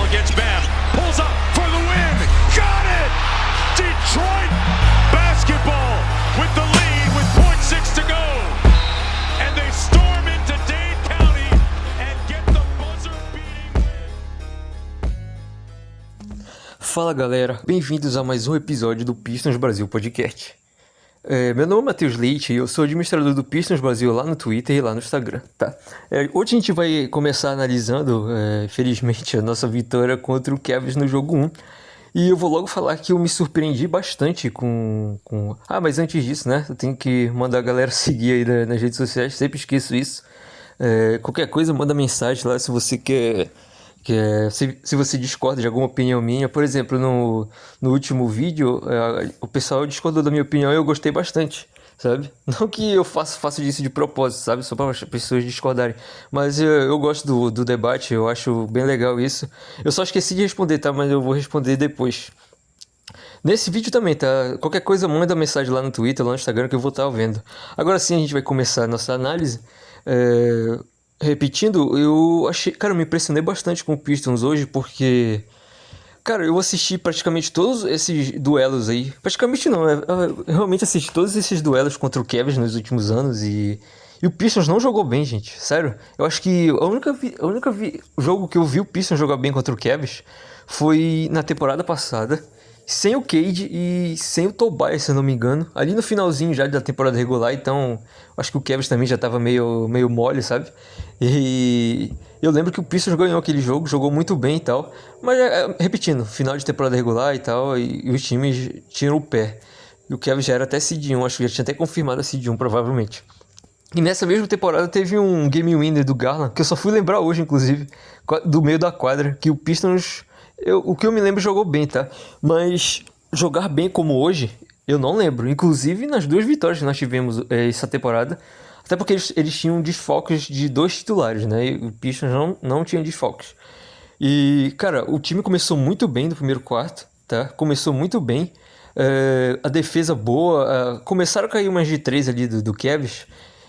against Bam. Pulls up for the win. Got it! Detroit basketball with the lead with .6 to go. And they storm into Dade County and get the buzzer beating win. Fala galera, bem-vindos a mais um episódio do Pistons Brasil Podcast. Meu nome é Matheus Leite e eu sou administrador do Pistons Brasil lá no Twitter e lá no Instagram, tá? Hoje a gente vai começar analisando, felizmente, a nossa vitória contra o Cavs no jogo 1. E eu vou logo falar que eu me surpreendi bastante com... mas antes disso, né? Eu tenho que mandar a galera seguir aí nas redes sociais, sempre esqueço isso. Qualquer coisa, manda mensagem lá se você quer... Se você discorda de alguma opinião minha. Por exemplo, no último vídeo, o pessoal discordou da minha opinião e eu gostei bastante, sabe? Não que eu faça disso de propósito, sabe? Só para as pessoas discordarem. Mas eu gosto do debate, eu acho bem legal isso. Eu só esqueci de responder, tá? Mas eu vou responder depois. Nesse vídeo também, tá? Qualquer coisa, manda mensagem lá no Twitter, lá no Instagram, que eu vou estar vendo. Agora sim, a gente vai começar a nossa análise. Repetindo, eu me impressionei bastante com o Pistons hoje, porque, cara, eu assisti praticamente todos esses duelos aí. Praticamente não, eu realmente assisti todos esses duelos contra o Cavs nos últimos anos e o Pistons não jogou bem, gente, sério. Eu acho que o único jogo que eu vi o Pistons jogar bem contra o Cavs foi na temporada passada, sem o Cade e sem o Tobias, se eu não me engano, ali no finalzinho já da temporada regular. Então acho que o Cavs também já tava meio mole, sabe? E eu lembro que o Pistons ganhou aquele jogo, jogou muito bem e tal, mas repetindo, final de temporada regular e tal, e os times tiram o pé. E o Cavs já era até seed 1, acho que já tinha até confirmado a seed 1 provavelmente. E nessa mesma temporada teve um game winner do Garland, que eu só fui lembrar hoje, inclusive, do meio da quadra, que o Pistons... o que eu me lembro, jogou bem, tá? Mas jogar bem como hoje, eu não lembro. Inclusive nas duas vitórias que nós tivemos essa temporada. Até porque eles tinham desfalques de 2 titulares, né? E o Pistons não tinha desfalques. E, cara, o time começou muito bem no primeiro quarto, tá? Começou muito bem. A defesa boa. Começaram a cair umas de 3 ali do Cavs.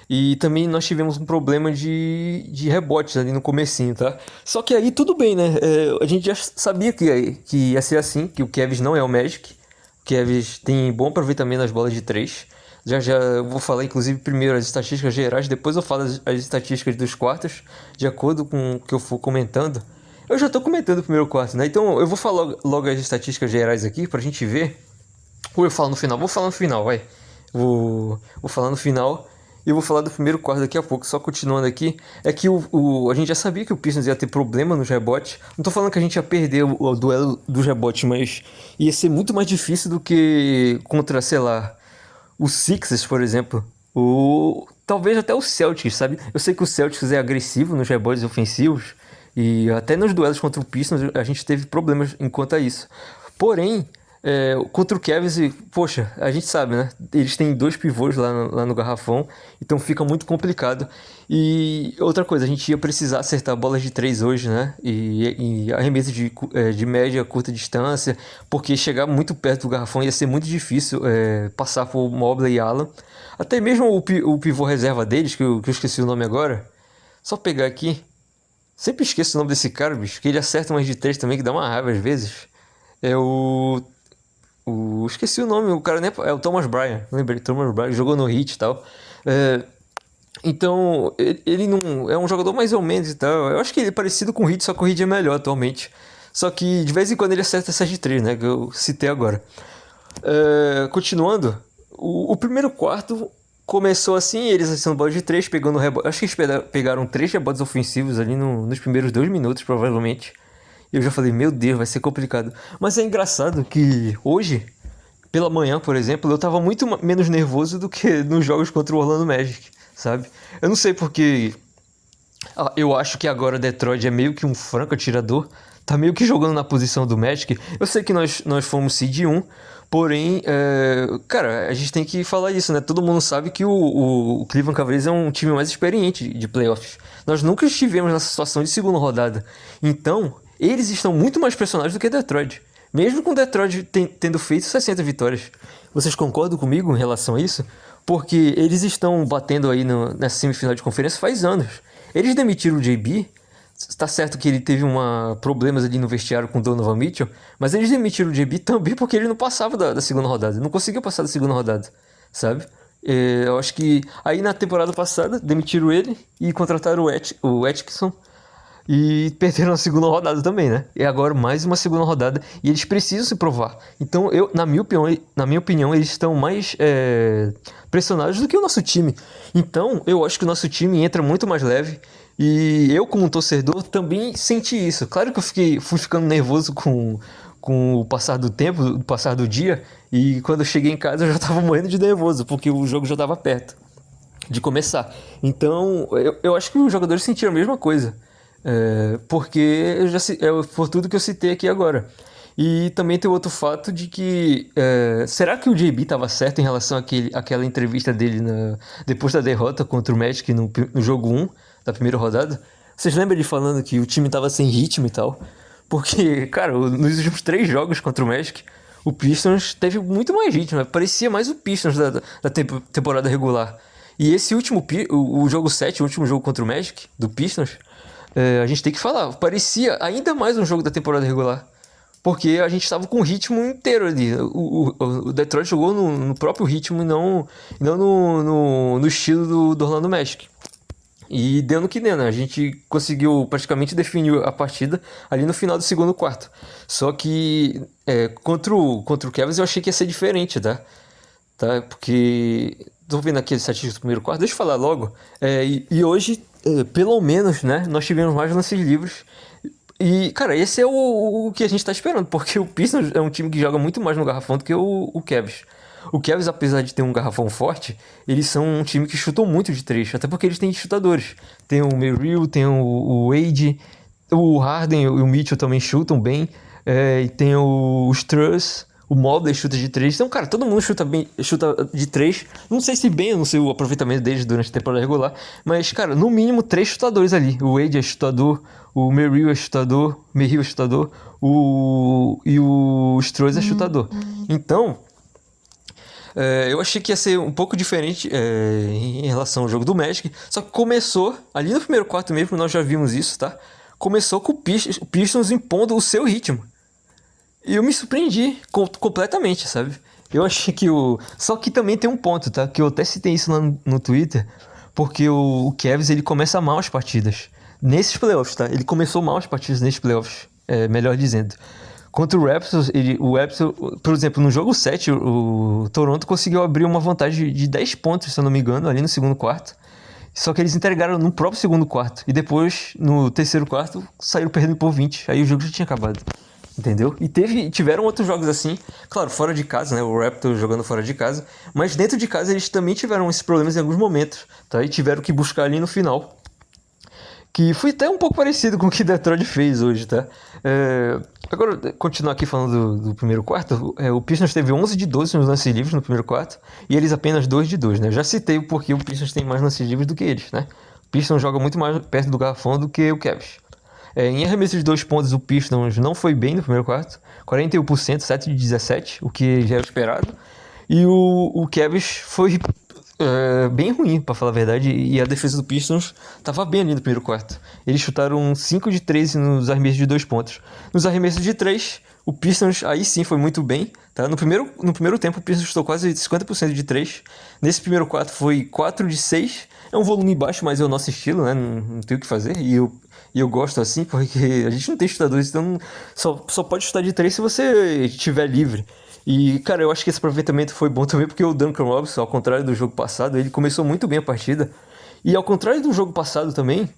E também nós tivemos um problema de rebotes ali no comecinho, tá? Só que aí tudo bem, né? A gente já sabia que ia ser assim, que o Cavs não é o Magic. O Cavs tem bom aproveitamento nas bolas de 3. Já vou falar, inclusive, primeiro as estatísticas gerais, depois eu falo as estatísticas dos quartos, de acordo com o que eu for comentando. Eu já tô comentando o primeiro quarto, né? Então eu vou falar logo as estatísticas gerais aqui pra gente ver. Ou eu falo no final? Vou falar no final, vai. Vou falar no final. E eu vou falar do primeiro quarto daqui a pouco. Só continuando aqui, é que a gente já sabia que o Pistons ia ter problema nos rebotes. Não tô falando que a gente ia perder o duelo dos rebotes, mas ia ser muito mais difícil do que contra, sei lá, os Sixers, por exemplo. Ou talvez até o Celtics, sabe? Eu sei que o Celtics é agressivo nos rebotes ofensivos. E até nos duelos contra o Pistons a gente teve problemas enquanto a isso. Porém... contra o Cavs, poxa, a gente sabe, né? Eles têm 2 pivôs lá no garrafão, então fica muito complicado. E outra coisa, a gente ia precisar acertar bolas de 3 hoje, né? E arremesso de média, curta distância, porque chegar muito perto do garrafão ia ser muito difícil passar por Mobley e Allen. Até mesmo o pivô reserva deles, que eu esqueci o nome agora. Só pegar aqui. Sempre esqueço o nome desse cara, bicho, que ele acerta umas de 3 também, que dá uma raiva às vezes. Esqueci o nome, o cara é o Thomas Bryant, lembrei, Thomas Bryant, jogou no Heat e tal. Então, ele não é um jogador mais ou menos e tal. Eu acho que ele é parecido com o Heat, só que o Heat é melhor atualmente. Só que de vez em quando ele acerta essas de 3, né, que eu citei agora. Continuando, o primeiro quarto começou assim, eles acertando bola de 3, pegando rebote. Acho que eles pegaram 3 rebotes ofensivos ali nos primeiros 2 minutos, provavelmente. Eu já falei, meu Deus, vai ser complicado. Mas é engraçado que hoje, pela manhã, por exemplo, eu tava muito menos nervoso do que nos jogos contra o Orlando Magic, sabe? Eu não sei porque... eu acho que agora Detroit é meio que um franco atirador. Tá meio que jogando na posição do Magic. Eu sei que nós fomos seed 1, porém, cara, a gente tem que falar isso, né? Todo mundo sabe que o Cleveland Cavaliers é um time mais experiente de playoffs. Nós nunca estivemos nessa situação de segunda rodada. Então... eles estão muito mais pressionados do que Detroit. Mesmo com Detroit tendo feito 60 vitórias. Vocês concordam comigo em relação a isso? Porque eles estão batendo aí nessa semifinal de conferência faz anos. Eles demitiram o JB tá certo que ele teve problemas ali no vestiário com o Donovan Mitchell, mas eles demitiram o JB também porque ele não passava da segunda rodada. Ele não conseguiu passar da segunda rodada, sabe? Eu acho que aí na temporada passada demitiram ele e contrataram o Atkinson e perderam a segunda rodada também, né? E agora mais uma segunda rodada e eles precisam se provar. Então, na minha opinião, eles estão mais pressionados do que o nosso time. Então, eu acho que o nosso time entra muito mais leve. E eu, como torcedor, também senti isso. Claro que eu fui ficando nervoso com o passar do tempo, o passar do dia. E quando eu cheguei em casa, eu já estava morrendo de nervoso, porque o jogo já estava perto de começar. Então, eu acho que os jogadores sentiram a mesma coisa. Porque por tudo que eu citei aqui agora. E também tem outro fato de que será que o JB estava certo em relação àquela entrevista dele depois da derrota contra o Magic no jogo 1 da primeira rodada? Vocês lembram ele falando que o time estava sem ritmo e tal? Porque, cara, nos últimos 3 jogos contra o Magic, o Pistons teve muito mais ritmo, né? Parecia mais o Pistons da temporada regular. E esse último, o jogo 7, o último jogo contra o Magic, do Pistons, a gente tem que falar, parecia ainda mais um jogo da temporada regular. Porque a gente estava com o ritmo inteiro ali. O Detroit jogou no próprio ritmo e não no estilo do Orlando Magic. E deu no que deu, né? A gente conseguiu praticamente definir a partida ali no final do segundo quarto. Só que contra o Cavs eu achei que ia ser diferente, tá? Porque... Tô vendo aqui as estatísticas do primeiro quarto. Deixa eu falar logo. E hoje, pelo menos, né? Nós tivemos mais lances livres. E, cara, esse é o que a gente tá esperando. Porque o Pistons é um time que joga muito mais no garrafão do que o Cavs. O Cavs, apesar de ter um garrafão forte, eles são um time que chutam muito de 3, até porque eles têm chutadores. Tem o Merrill, tem o Wade, o Harden e o Mitchell também chutam bem, e tem o Strus, o Mobley chuta de 3. Então, cara, todo mundo chuta de 3. Não sei se bem, eu não sei o aproveitamento deles durante a temporada regular, mas, cara, no mínimo 3 chutadores ali. O Wade é chutador, o Merrill é chutador, e o Strus é chutador. Então... eu achei que ia ser um pouco diferente em relação ao jogo do Magic. Só que começou, ali no primeiro quarto mesmo, nós já vimos isso, tá? Começou com o Pistons impondo o seu ritmo. E eu me surpreendi completamente, sabe? Eu achei que Só que também tem um ponto, tá? Que eu até citei isso lá no Twitter. Porque o Cavs, ele começa mal as partidas. Nesses playoffs, tá? Ele começou mal as partidas nesses playoffs, melhor dizendo. Contra o Raptors, por exemplo, no jogo 7, o Toronto conseguiu abrir uma vantagem de 10 pontos, se eu não me engano, ali no segundo quarto. Só que eles entregaram no próprio segundo quarto. E depois, no terceiro quarto, saíram perdendo por 20. Aí o jogo já tinha acabado. Entendeu? E tiveram outros jogos assim. Claro, fora de casa, né? O Raptors jogando fora de casa. Mas dentro de casa eles também tiveram esses problemas em alguns momentos. Tá? E tiveram que buscar ali no final. Que foi até um pouco parecido com o que Detroit fez hoje, tá? Agora, continuar aqui falando do primeiro quarto, o Pistons teve 11 de 12 nos lances livres no primeiro quarto, e eles apenas 2 de 2, né? Eu já citei o porquê o Pistons tem mais lances livres do que eles, né? O Pistons joga muito mais perto do garrafão do que o Cavs. Em arremesso de 2 pontos, o Pistons não foi bem no primeiro quarto, 41%, 7 de 17, o que já era esperado, e o Cavs foi... bem ruim, pra falar a verdade, e a defesa do Pistons tava bem ali no primeiro quarto. Eles chutaram 5 de 13 nos arremessos de 2 pontos. Nos arremessos de 3, o Pistons aí sim foi muito bem, tá? No primeiro tempo o Pistons chutou quase 50% de 3. Nesse primeiro quarto foi 4 de 6. É um volume baixo, mas é o nosso estilo, né? Não tem o que fazer, e eu gosto assim, porque a gente não tem chutadores, então só pode chutar de 3 se você estiver livre. E, cara, eu acho que esse aproveitamento foi bom também, porque o Duncan Robinson, ao contrário do jogo passado, ele começou muito bem a partida. E ao contrário do jogo passado também,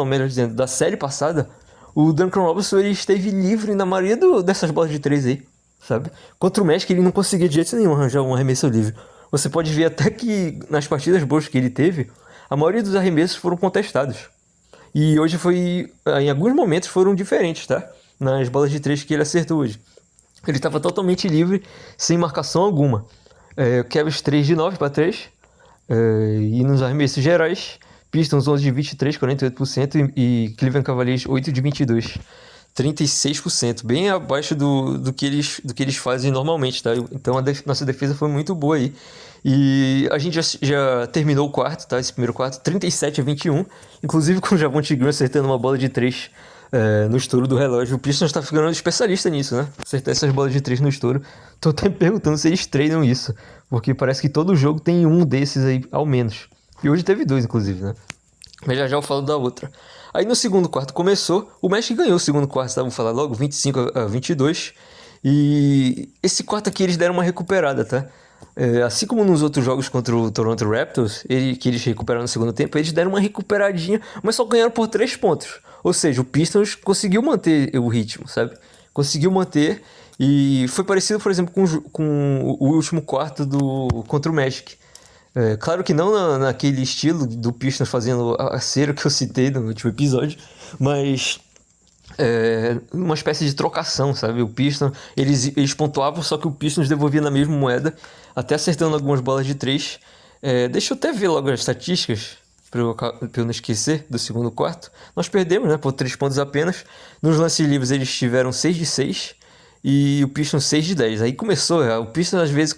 melhor dizendo, da série passada, o Duncan Robinson, ele esteve livre na maioria dessas bolas de 3 aí, sabe? Contra o Magic, ele não conseguia de jeito nenhum arranjar um arremesso livre. Você pode ver até que nas partidas boas que ele teve, a maioria dos arremessos foram contestados. E hoje em alguns momentos foram diferentes, tá? Nas bolas de 3 que ele acertou hoje. Ele estava totalmente livre, sem marcação alguma. Cavs 3 de 9 para 3. E nos arremessos gerais, Pistons 11 de 23, 48%. E Cleveland Cavaliers 8 de 22. 36%, bem abaixo do que eles fazem normalmente, tá? Então nossa defesa foi muito boa aí. E a gente já terminou o quarto, tá? Esse primeiro quarto, 37-21, inclusive com o Javonte Green acertando uma bola de 3 no estouro do relógio. O Pistons tá ficando especialista nisso, né? Acertar essas bolas de 3 no estouro. Tô até me perguntando se eles treinam isso, porque parece que todo jogo tem um desses aí, ao menos. E hoje teve 2, inclusive, né? Mas já eu falo da outra. Aí no segundo quarto começou, o Magic ganhou o segundo quarto, tá? Vou falar logo, 25-22. E esse quarto aqui eles deram uma recuperada, tá? Assim como nos outros jogos contra o Toronto Raptors, que eles recuperaram no segundo tempo, eles deram uma recuperadinha, mas só ganharam por 3 pontos. Ou seja, o Pistons conseguiu manter o ritmo, sabe? Conseguiu manter, e foi parecido, por exemplo, com o último quarto contra o Magic. Claro que não naquele estilo do Pistons fazendo a cera que eu citei no último episódio, mas uma espécie de trocação, sabe? O Pistons, eles pontuavam, só que o Pistons devolvia na mesma moeda, até acertando algumas bolas de 3. Deixa eu até ver logo as estatísticas, para eu não esquecer, do segundo quarto. Nós perdemos, né, por 3 pontos apenas. Nos lances livres eles tiveram 6 de 6 e o Pistons 6 de 10. Aí começou, o Pistons às vezes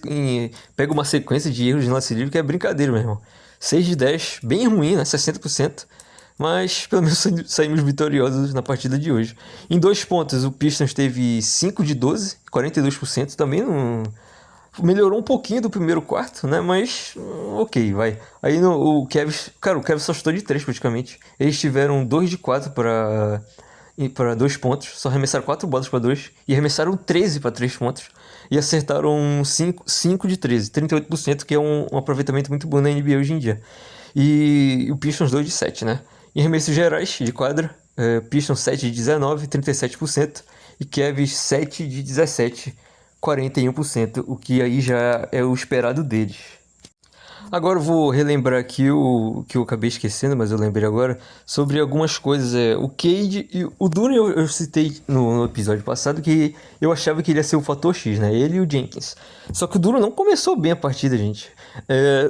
pega uma sequência de erros de lance livre que é brincadeira, meu irmão. 6 de 10, bem ruim, né, 60%. Mas pelo menos saímos vitoriosos na partida de hoje. Em 2 pontos, o Pistons teve 5 de 12, 42%. Também não melhorou um pouquinho do primeiro quarto, né? Mas ok, vai. Aí o Cavs, cara, o Cavs só chutou de 3 praticamente. Eles tiveram 2 de 4 para 2 pontos. Só arremessaram 4 bolas para 2 e arremessaram 13 para 3 pontos. E acertaram 5 de 13, 38%, que é um aproveitamento muito bom na NBA hoje em dia. E o Pistons 2 de 7, né? Em arremessos gerais de quadra, Pistons 7 de 19, 37%, e Cavs 7 de 17, 41%, o que aí já é o esperado deles. Agora eu vou relembrar aqui o que eu acabei esquecendo, mas eu lembrei agora, sobre algumas coisas. O Cade e o Duren eu citei no episódio passado que eu achava que ele ia ser o fator X, né? Ele e o Jenkins. Só que o Duren não começou bem a partida, gente.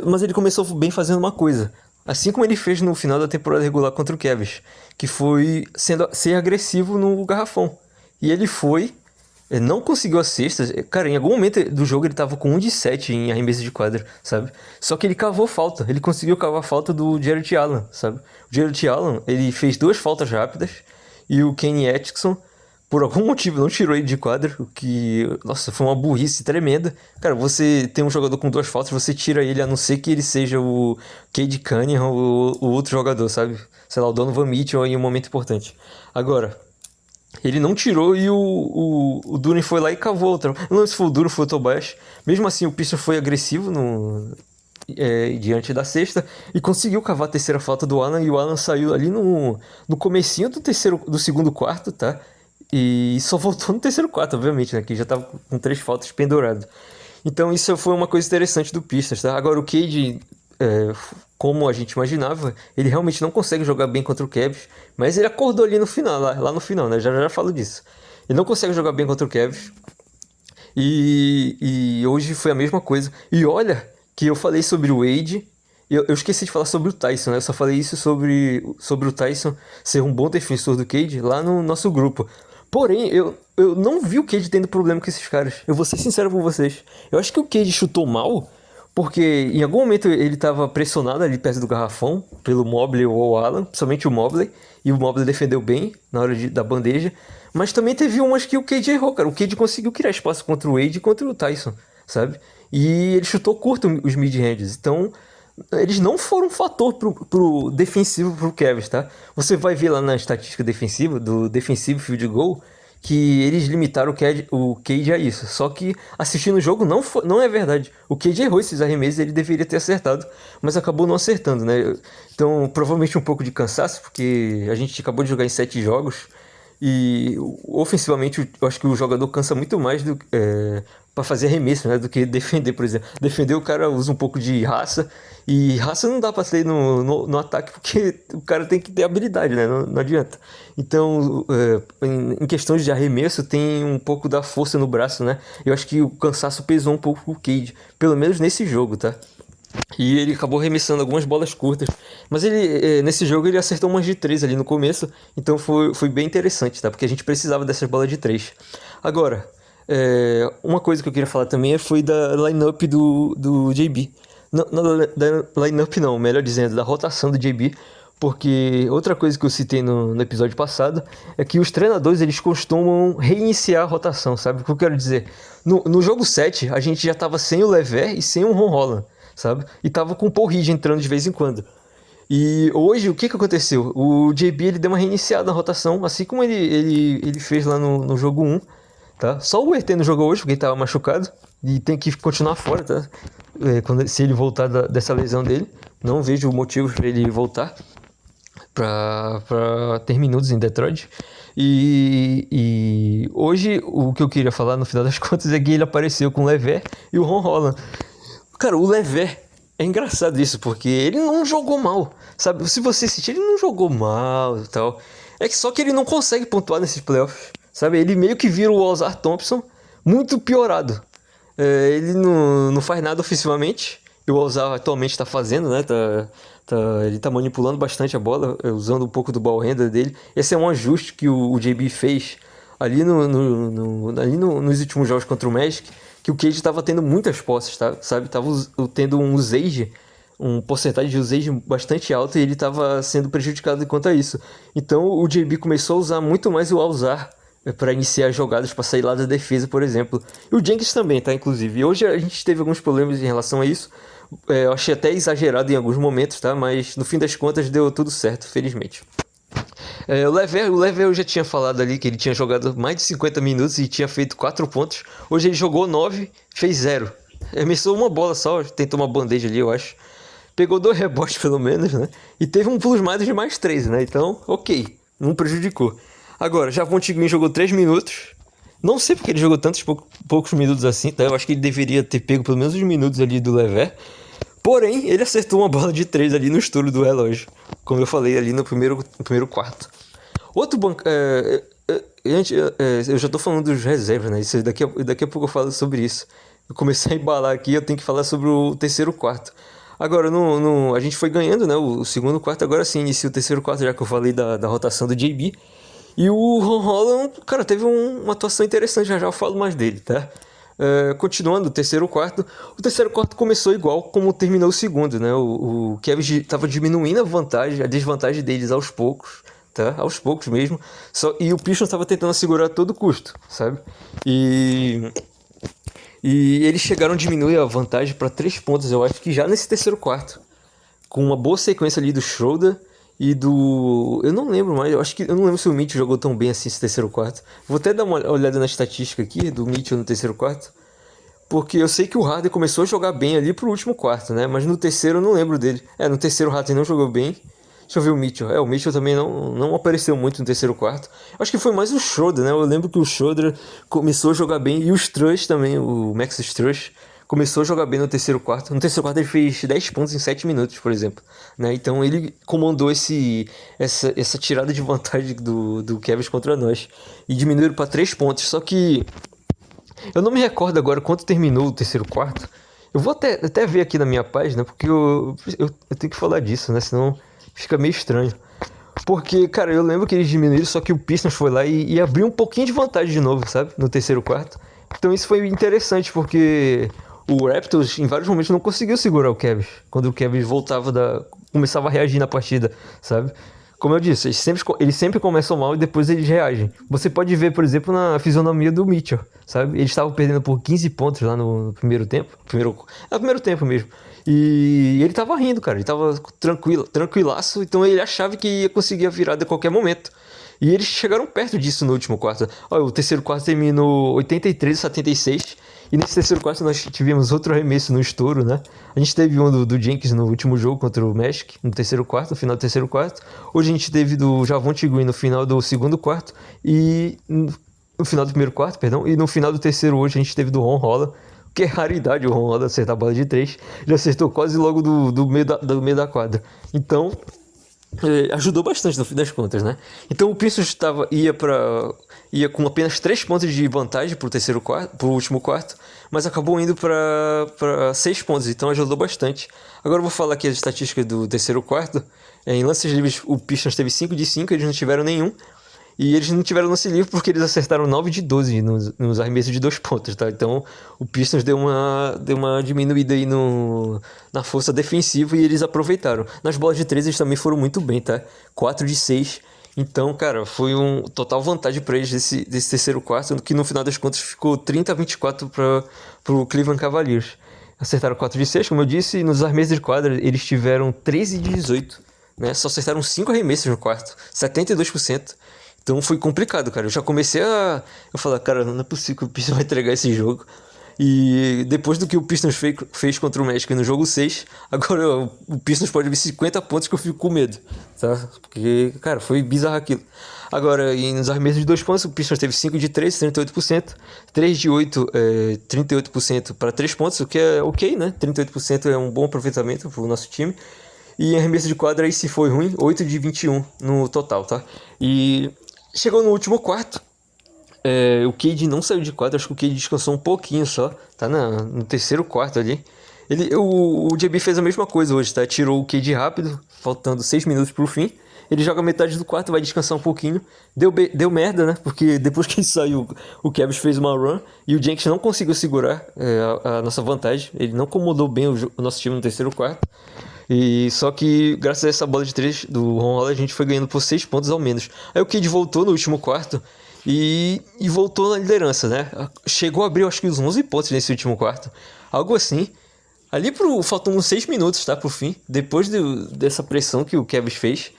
Mas ele começou bem fazendo uma coisa. Assim como ele fez no final da temporada regular contra o Cavs, que foi ser agressivo no garrafão. E ele não conseguiu as cestas. Cara, em algum momento do jogo ele tava com 1 de 7 em arremesso de quadra, sabe? Só que ele cavou falta. Ele conseguiu cavar a falta do Jarrett Allen, sabe? O Jarrett Allen, ele fez 2 faltas rápidas e o Kenny Atkinson, por algum motivo, não tirou ele de quadra, o que, nossa, foi uma burrice tremenda. Cara, você tem um jogador com 2 faltas, você tira ele, a não ser que ele seja o Cade Cunningham ou o outro jogador, sabe? Sei lá, o Donovan Mitchell em um momento importante. Agora, ele não tirou e o Duren foi lá e cavou outra. Não lembro se foi o Duren ou foi o Tobias. Mesmo assim, o Pistons foi agressivo diante da cesta e conseguiu cavar a terceira falta do Allen. E o Allen saiu ali no comecinho do segundo quarto, tá? E só voltou no terceiro quarto, obviamente, né? Que já tava com 3 faltas pendurado. Então isso foi uma coisa interessante do Pistons, tá? Agora o Cade, como a gente imaginava, ele realmente não consegue jogar bem contra o Cavs, mas ele acordou ali no final, lá no final, né? Já falo disso. Ele não consegue jogar bem contra o Cavs. E hoje foi a mesma coisa. E olha que eu falei sobre o Wade. Eu esqueci de falar sobre o Tyson, né? Eu só falei isso sobre o Tyson ser um bom defensor do Cade lá no nosso grupo. Porém, eu não vi o Cade tendo problema com esses caras. Eu vou ser sincero com vocês. Eu acho que o Cade chutou mal, porque em algum momento ele estava pressionado ali perto do garrafão pelo Mobley ou o Allen, principalmente o Mobley, e o Mobley defendeu bem na hora da bandeja. Mas também teve umas que o Cade errou, cara. O Cade conseguiu criar espaço contra o Wade e contra o Tyson, sabe? E ele chutou curto os mid-ranges. Então, eles não foram um fator pro defensivo pro Cavs, tá? Você vai ver lá na estatística defensiva, do defensive field goal, que eles limitaram o Cade a isso. Só que assistindo o jogo não é verdade. O Cade errou esses arremessos, ele deveria ter acertado, mas acabou não acertando, né? Então, provavelmente um pouco de cansaço, porque a gente acabou de jogar em 7 jogos. E ofensivamente eu acho que o jogador cansa muito mais para fazer arremesso, né, do que defender, por exemplo. Defender o cara usa um pouco de raça, e raça não dá para ter no ataque, porque o cara tem que ter habilidade, né? Não adianta. Então, em questões de arremesso, tem um pouco da força no braço, né? Eu acho que o cansaço pesou um pouco o Cade, pelo menos nesse jogo, tá? E ele acabou arremessando algumas bolas curtas. Mas ele, nesse jogo ele acertou umas de 3 ali no começo. Então foi bem interessante, tá? Porque a gente precisava dessas bolas de 3. Agora, uma coisa que eu queria falar também foi da lineup do JB. Não, da lineup não, melhor dizendo, da rotação do JB. Porque outra coisa que eu citei no episódio passado é que os treinadores eles costumam reiniciar a rotação, sabe? O que eu quero dizer? No jogo 7, a gente já estava sem o Lever e sem o Ron Holland, sabe? E tava com o Paul Reed entrando de vez em quando. E hoje, o que aconteceu? O JB ele deu uma reiniciada na rotação, assim como ele fez lá no jogo 1, tá? Só o ET não jogou hoje, porque ele tava machucado e tem que continuar fora, tá? Se ele voltar dessa lesão dele, não vejo motivos para ele voltar para ter minutos em Detroit. E hoje o que eu queria falar no final das contas é que ele apareceu com o Lever e o Ron Holland. Cara, o Lever é engraçado isso, porque ele não jogou mal, sabe? Se você assistir, ele não jogou mal e tal. É que só que ele não consegue pontuar nesses playoffs, sabe? Ele meio que vira o Ozar Thompson muito piorado. Ele não faz nada ofensivamente. E o Ozar atualmente está fazendo, né? Ele tá manipulando bastante a bola, usando um pouco do ball handler dele. Esse é um ajuste que o JB fez ali nos últimos jogos contra o Magic, que o Cade estava tendo muitas posses, tá? Sabe? Tava tendo um usage, porcentagem de usage bastante alta, e ele estava sendo prejudicado quanto a isso. Então o JB começou a usar muito mais o Alzar para iniciar jogadas, para sair lá da defesa, por exemplo. E o Jenkins também, tá? Inclusive. E hoje a gente teve alguns problemas em relação a isso. Eu achei até exagerado em alguns momentos, tá? Mas no fim das contas deu tudo certo, felizmente. O Lever eu já tinha falado ali que ele tinha jogado mais de 50 minutos e tinha feito 4 pontos. Hoje ele jogou 9, fez 0. Arremessou uma bola só, tentou uma bandeja ali, eu acho. Pegou 2 rebotes pelo menos, né? E teve um plus mais de mais 3, né? Então, ok, não prejudicou. Agora, Javonte Green jogou 3 minutos. Não sei porque ele jogou tantos poucos minutos assim, tá? Eu acho que ele deveria ter pego pelo menos os minutos ali do Lever. Porém, ele acertou uma bola de 3 ali no estouro do relógio, como eu falei ali no primeiro quarto. Outro banco... eu já tô falando dos reservas, né? Daqui a pouco eu falo sobre isso. Eu comecei a embalar aqui, eu tenho que falar sobre o terceiro quarto. Agora, a gente foi ganhando, né? O segundo quarto, agora sim, inicia o terceiro quarto, já que eu falei da rotação do JB. E o Ron Holland, cara, teve uma atuação interessante, já eu falo mais dele, tá? Continuando o terceiro quarto começou igual como terminou o segundo, né? O Kevin estava diminuindo a desvantagem deles aos poucos, tá? Aos poucos mesmo. E o Pistons estava tentando segurar a todo custo, sabe? E eles chegaram a diminuir a vantagem para 3 pontos, eu acho que já nesse terceiro quarto, com uma boa sequência ali do Schroeder e do... Eu não lembro mais, eu não lembro se o Mitchell jogou tão bem assim esse terceiro quarto. Vou até dar uma olhada na estatística aqui do Mitchell no terceiro quarto, porque eu sei que o Harden começou a jogar bem ali pro último quarto, né? Mas no terceiro eu não lembro dele. No terceiro o Harden não jogou bem. Deixa eu ver o Mitchell. O Mitchell também não apareceu muito no terceiro quarto. Acho que foi mais o Schroeder, né? Eu lembro que o Schroeder começou a jogar bem, e o Strush também, o Max Strush, começou a jogar bem no terceiro quarto. No terceiro quarto ele fez 10 pontos em 7 minutos, por exemplo, né? Então ele comandou essa tirada de vantagem do Cavs contra nós. E diminuíram para 3 pontos. Só que eu não me recordo agora quanto terminou o terceiro quarto. Eu vou até ver aqui na minha página, porque eu tenho que falar disso, né? Senão fica meio estranho. Porque, cara, eu lembro que eles diminuíram, só que o Pistons foi lá e abriu um pouquinho de vantagem de novo, sabe? No terceiro quarto. Então isso foi interessante, porque o Raptors, em vários momentos, não conseguiu segurar o Cavs. Quando o Cavs começava a reagir na partida, sabe? Como eu disse, eles sempre começam mal e depois eles reagem. Você pode ver, por exemplo, na fisionomia do Mitchell, sabe? Eles estavam perdendo por 15 pontos lá no primeiro tempo. Primeiro tempo mesmo. E ele tava rindo, cara. Ele tava tranquilaço. Então ele achava que ia conseguir a virada a qualquer momento. E eles chegaram perto disso no último quarto. O terceiro quarto terminou 83-76. E nesse terceiro quarto nós tivemos outro arremesso no estouro, né? A gente teve um do Jenkins no último jogo contra o Magic, no final do terceiro quarto. Hoje a gente teve do Javonte Green no final do segundo quarto. E no final do primeiro quarto, perdão. E no final do terceiro hoje a gente teve do Ron Holland. Que é raridade o Ron Holland acertar a bola de 3. Ele acertou quase logo do meio da quadra. Então ajudou bastante no fim das contas, né? Então o Pistons ia com apenas 3 pontos de vantagem pro último quarto, mas acabou indo para 6 pontos, então ajudou bastante. Agora eu vou falar aqui as estatísticas do terceiro quarto. Em lances livres, o Pistons teve 5 de 5, eles não tiveram nenhum. E eles não tiveram lance livre porque eles acertaram 9 de 12 nos arremessos de 2 pontos, tá? Então o Pistons deu uma diminuída aí na força defensiva e eles aproveitaram. Nas bolas de 3 eles também foram muito bem, tá? 4 de 6. Então, cara, foi um total vantagem para eles desse terceiro quarto, que no final das contas ficou 30-24 pro Cleveland Cavaliers. Acertaram 4 de 6, como eu disse, e nos arremessos de quadra eles tiveram 13 de 18, né? Só acertaram 5 arremessos no quarto, 72%. Então foi complicado, cara. Eu já comecei eu falar, cara, não é possível que o Pistons vai entregar esse jogo. E depois do que o Pistons fez contra o Magic no jogo 6, agora o Pistons pode vir 50 pontos que eu fico com medo, tá? Porque, cara, foi bizarro aquilo. Agora, nos arremessos de 2 pontos, o Pistons teve 5 de 3, 38%. 3 de 8, 38% para 3 pontos, o que é ok, né? 38% é um bom aproveitamento pro nosso time. E em arremesso de quadra aí se foi ruim, 8 de 21 no total, tá? E chegou no último quarto, o Cade não saiu de quadra, acho que o Cade descansou um pouquinho só, tá no terceiro quarto ali. O JB fez a mesma coisa hoje, tá? Tirou o Cade rápido, faltando 6 minutos pro fim. Ele joga metade do quarto, vai descansar um pouquinho. Deu merda, né? Porque depois que ele saiu, o Cavs fez uma run e o Jenkins não conseguiu segurar a nossa vantagem. Ele não acomodou bem o nosso time no terceiro quarto. E só que graças a essa bola de 3 do Ron Holland a gente foi ganhando por 6 pontos ao menos. Aí o Cade voltou no último quarto e voltou na liderança, né? Chegou a abrir acho que uns 11 pontos nesse último quarto, algo assim. Ali faltam uns 6 minutos, tá, pro fim, depois dessa pressão que o Cavs fez.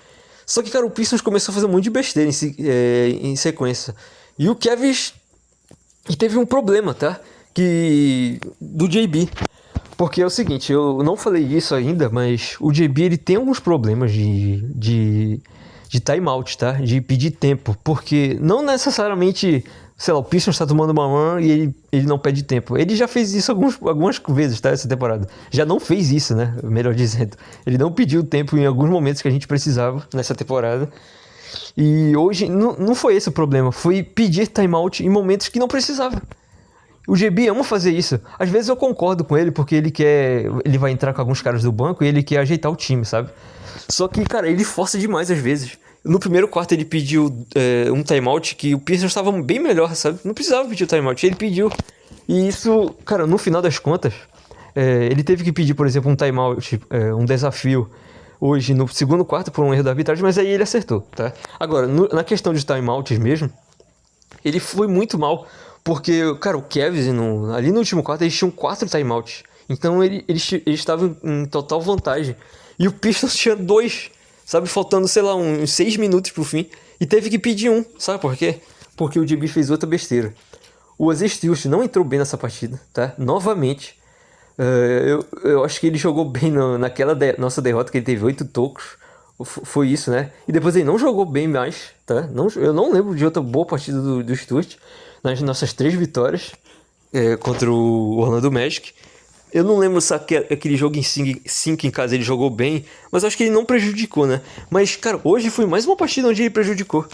Só que, cara, o Pistons começou a fazer um monte de besteira em sequência. E o Cavs teve um problema, tá? Do JB. Porque é o seguinte, eu não falei disso ainda, mas o JB ele tem alguns problemas de timeout, tá? De pedir tempo. Porque não necessariamente, sei lá, o Pistons está tomando uma run e ele não pede tempo. Ele já fez isso algumas vezes, tá? Essa temporada. Já não fez isso, né? Melhor dizendo. Ele não pediu tempo em alguns momentos que a gente precisava nessa temporada. E hoje não foi esse o problema. Foi pedir timeout em momentos que não precisava. O GB ama fazer isso. Às vezes eu concordo com ele, porque ele vai entrar com alguns caras do banco e ele quer ajeitar o time, sabe? Só que, cara, ele força demais às vezes. No primeiro quarto ele pediu um timeout que o Pistons estava bem melhor, sabe? Não precisava pedir o timeout, ele pediu. E isso, cara, no final das contas, ele teve que pedir, por exemplo, um timeout, um desafio hoje no segundo quarto por um erro da arbitragem, mas aí ele acertou, tá? Agora, na questão de timeouts mesmo, ele foi muito mal. Porque, cara, o Cavs, ali no último quarto, eles tinham 4 timeouts. Então, eles estavam em total vantagem. E o Pistons tinha 2, sabe? Faltando, sei lá, uns 6 minutos pro fim. E teve que pedir um, sabe por quê? Porque o JB fez outra besteira. O Aziz Stewart não entrou bem nessa partida, tá? Novamente. Eu acho que ele jogou bem naquela nossa derrota, que ele teve 8 tocos. Foi isso, né? E depois ele não jogou bem mais, tá? Eu não lembro de outra boa partida do Stewart. Nas nossas 3 vitórias contra o Orlando Magic. Eu não lembro se aquele jogo em 5 em casa ele jogou bem, mas acho que ele não prejudicou, né? Mas, cara, hoje foi mais uma partida onde ele prejudicou.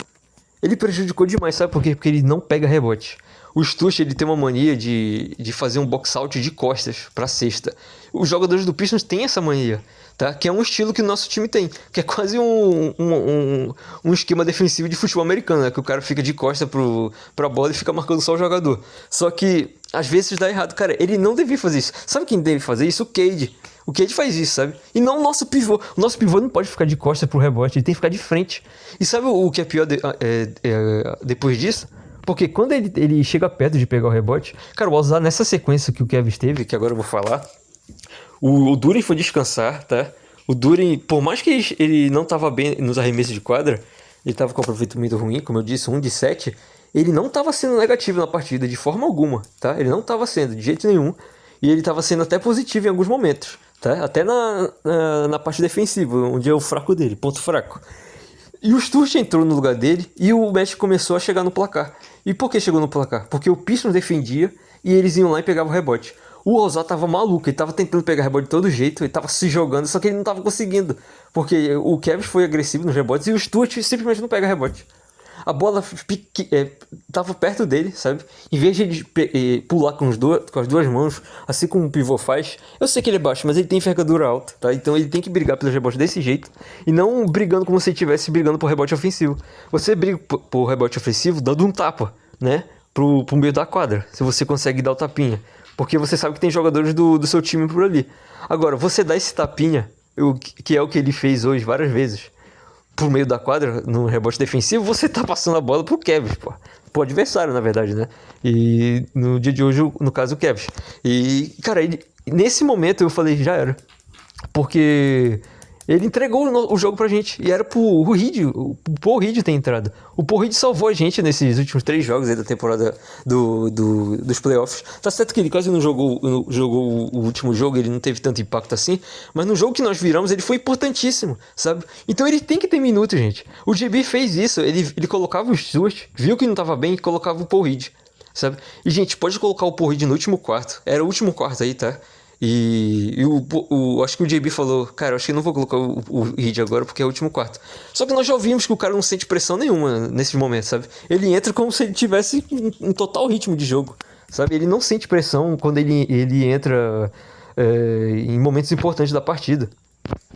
Ele prejudicou demais, sabe por quê? Porque ele não pega rebote. O Stutz, ele tem uma mania de fazer um box out de costas pra cesta. Os jogadores do Pistons têm essa mania, tá? Que é um estilo que o nosso time tem, que é quase um esquema defensivo de futebol americano, né? Que o cara fica de costa pra bola e fica marcando só o jogador. Só que às vezes dá errado, cara. Ele não devia fazer isso. Sabe quem deve fazer isso? O Cade. O Cade faz isso, sabe? E não o nosso pivô. O nosso pivô não pode ficar de costa pro rebote, ele tem que ficar de frente. E sabe o que é pior depois disso? Porque quando ele chega perto de pegar o rebote, cara, vou usar nessa sequência que o Kevin teve, que agora eu vou falar. O Duren foi descansar, tá? O Duren, por mais que ele não tava bem nos arremessos de quadra, ele tava com um aproveitamento ruim, como eu disse, 1 de 7, ele não tava sendo negativo na partida de forma alguma, tá? Ele não tava sendo, de jeito nenhum, e ele tava sendo até positivo em alguns momentos, tá? Até na parte defensiva, onde é o fraco dele, ponto fraco. E o Sturt entrou no lugar dele e o Magic começou a chegar no placar. E por que chegou no placar? Porque o Pistons defendia e eles iam lá e pegavam o rebote. O Rosal tava maluco, ele tava tentando pegar rebote de todo jeito, ele tava se jogando, só que ele não tava conseguindo. Porque o Kevin foi agressivo nos rebotes e o Sturt simplesmente não pega rebote. a bola tava perto dele, sabe? Em vez de ele pular com as duas mãos, assim como um pivô faz, eu sei que ele é baixo, mas ele tem envergadura alta, tá? Então ele tem que brigar pelos rebotes desse jeito, e não brigando como se ele estivesse brigando por rebote ofensivo. Você briga por rebote ofensivo dando um tapa, né? Pro meio da quadra, se você consegue dar o tapinha. Porque você sabe que tem jogadores do seu time por ali. Agora, você dá esse tapinha, que é o que ele fez hoje várias vezes, por meio da quadra, no rebote defensivo, você tá passando a bola pro Kevs, pô. Pro adversário, na verdade, né? E no dia de hoje, no caso, o Kevs. E, cara, nesse momento eu falei, já era. Porque ele entregou o jogo pra gente. E era pro Reed, o Paul Reed ter entrado. O Paul Reed salvou a gente nesses últimos 3 jogos aí da temporada dos playoffs. Tá certo que ele quase não jogou o último jogo, ele não teve tanto impacto assim. Mas no jogo que nós viramos, ele foi importantíssimo, sabe? Então ele tem que ter minutos, gente. O GB fez isso, ele colocava o Stewart, viu que não tava bem e colocava o Paul Reed, sabe? E, gente, pode colocar o Paul Reed no último quarto. Era o último quarto aí, tá? E acho que o JB falou, cara, acho que não vou colocar o Reed agora porque é o último quarto. Só que nós já ouvimos que o cara não sente pressão nenhuma nesse momento, sabe? Ele entra como se ele tivesse um total ritmo de jogo, sabe? Ele não sente pressão quando ele entra em momentos importantes da partida.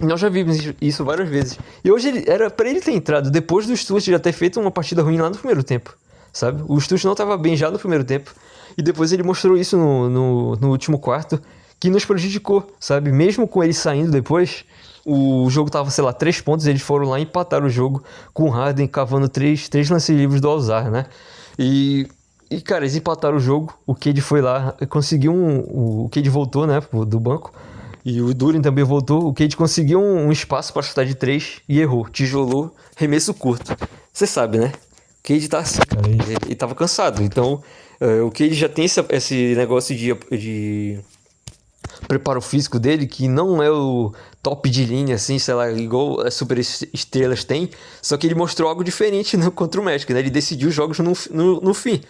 E nós já vimos isso várias vezes. E hoje era pra ele ter entrado depois do Stewart já ter feito uma partida ruim lá no primeiro tempo, sabe? O Stewart não estava bem já no primeiro tempo. E depois ele mostrou isso no último quarto, que nos prejudicou, sabe? Mesmo com ele saindo depois, o jogo tava, sei lá, 3 pontos, eles foram lá e empataram o jogo com o Harden cavando 3 lances livres do Alzar, né? E, cara, eles empataram o jogo, o Cade foi lá, conseguiu o Cade voltou, né, do banco, e o Duren também voltou, o Cade conseguiu um espaço para chutar de 3 e errou, tijolou, remesso curto. Você sabe, né? O Cade tá assim, cara, ele tava cansado, então o Cade já tem esse negócio de preparo físico dele, que não é o top de linha, assim, sei lá, igual as super estrelas têm, só que ele mostrou algo diferente contra o Magic, né? Ele decidiu os jogos no fim.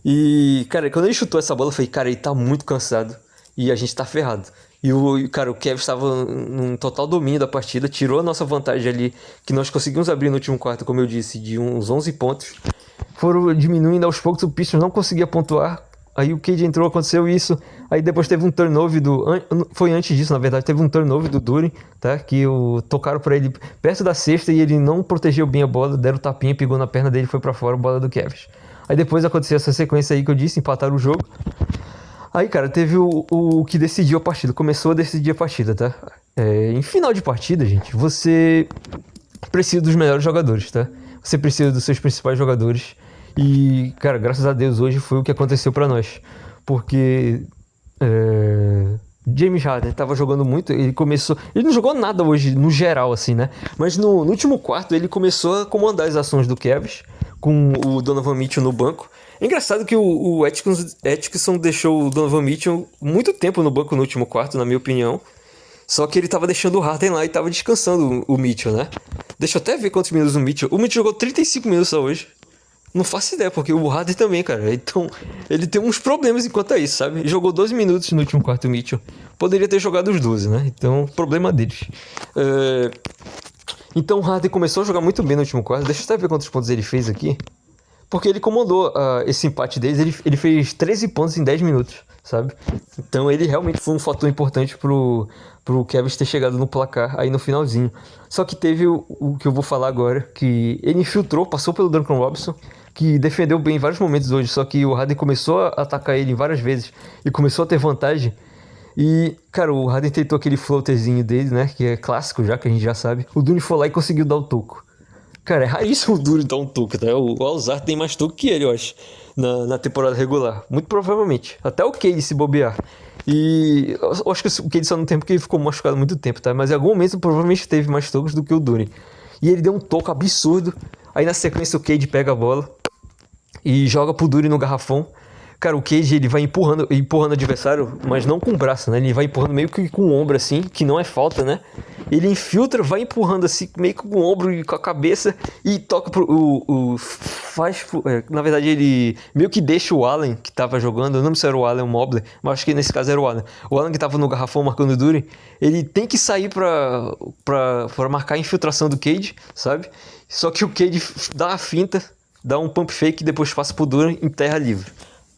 E, cara, quando ele chutou essa bola, eu falei, cara, ele tá muito cansado e a gente tá ferrado. E o Kevin estava num total domínio da partida, tirou a nossa vantagem ali, que nós conseguimos abrir no último quarto, como eu disse, de uns 11 pontos. Foram diminuindo aos poucos, o Pistons não conseguia pontuar. Aí o Cade entrou, aconteceu isso. Aí depois teve um turnover foi antes disso, na verdade, teve um turnover do Duren, tá? Que tocaram pra ele perto da cesta e ele não protegeu bem a bola, deram o tapinha, pegou na perna dele e foi pra fora, a bola do Kevs. Aí depois aconteceu essa sequência aí que eu disse, empataram o jogo. Aí, cara, teve o que decidiu a partida, começou a decidir a partida, tá? Em final de partida, gente, você precisa dos melhores jogadores, tá? Você precisa dos seus principais jogadores. E, cara, graças a Deus hoje foi o que aconteceu pra nós. Porque James Harden tava jogando muito, ele não jogou nada hoje no geral, assim, né? Mas no último quarto ele começou a comandar as ações do Kevs, com o Donovan Mitchell no banco. É engraçado que o Atkinson deixou o Donovan Mitchell muito tempo no banco no último quarto, na minha opinião. Só que ele tava deixando o Harden lá e tava descansando o Mitchell, né? Deixa eu até ver quantos minutos o Mitchell jogou 35 minutos só hoje. Não faço ideia, porque o Harden também, cara. Então, ele tem uns problemas enquanto é isso, sabe? Jogou 12 minutos no último quarto o Mitchell. Poderia ter jogado os 12, né? Então, problema deles. Então, o Harden começou a jogar muito bem no último quarto. Deixa eu até ver quantos pontos ele fez aqui. Porque ele comandou esse empate deles. Ele fez 13 pontos em 10 minutos, sabe? Então, ele realmente foi um fator importante pro Kevin ter chegado no placar aí no finalzinho. Só que teve o que eu vou falar agora, que ele infiltrou, passou pelo Duncan Robinson, que defendeu bem em vários momentos hoje, só que o Harden começou a atacar ele várias vezes e começou a ter vantagem. E, cara, o Harden tentou aquele floaterzinho dele, né, que é clássico já, que a gente já sabe. O Duren foi lá e conseguiu dar o toco. Cara, é raríssimo o Duren dar um toco, tá? O Alzar tem mais toco que ele, eu acho, na temporada regular. Muito provavelmente. Até o Cade se bobear. E eu acho que o Cade só não tem porque ele ficou machucado há muito tempo, tá? Mas em algum momento provavelmente teve mais tocos do que o Duren. E ele deu um toco absurdo. Aí na sequência o Cade pega a bola e joga pro Duren no garrafão. Cara, o Cade ele vai empurrando o adversário, mas não com o braço, né? Ele vai empurrando meio que com o ombro assim, que não é falta, né? Ele infiltra, vai empurrando assim, meio que com o ombro e com a cabeça e toca na verdade ele meio que deixa o Allen, que tava jogando, eu não sei se era o Allen ou o Mobley, mas acho que nesse caso era o Allen. O Allen que tava no garrafão marcando o Duren, ele tem que sair pra marcar a infiltração do Cade, sabe? Só que o Cade dá a finta, dá um pump fake, depois passa pro Duren em terra livre.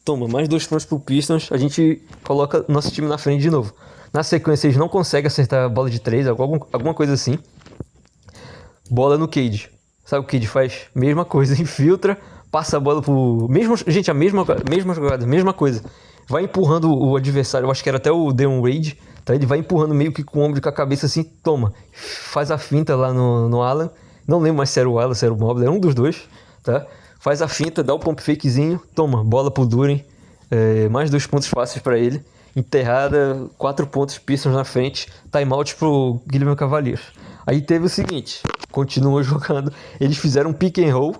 Toma, mais 2 pontos pro Pistons, a gente coloca nosso time na frente de novo. Na sequência, eles não conseguem acertar a bola de 3, alguma coisa assim. Bola no Cade. Sabe o que o Cade faz? Mesma coisa, infiltra, passa a bola pro... Gente, a mesma jogada, mesma coisa. Vai empurrando o adversário, eu acho que era até o Deion Wade, tá? Ele vai empurrando meio que com o ombro e com a cabeça assim, toma. Faz a finta lá no Allen. Não lembro mais se era o Allen, se era o Mobley, era um dos dois, tá? Faz a finta, dá o pump fakezinho, toma, bola pro Duren. Mais 2 pontos fáceis pra ele. Enterrada, 4 pontos, Pistons na frente, timeout pro Guilherme Cavaliers. Aí teve o seguinte, continuou jogando, eles fizeram um pick and roll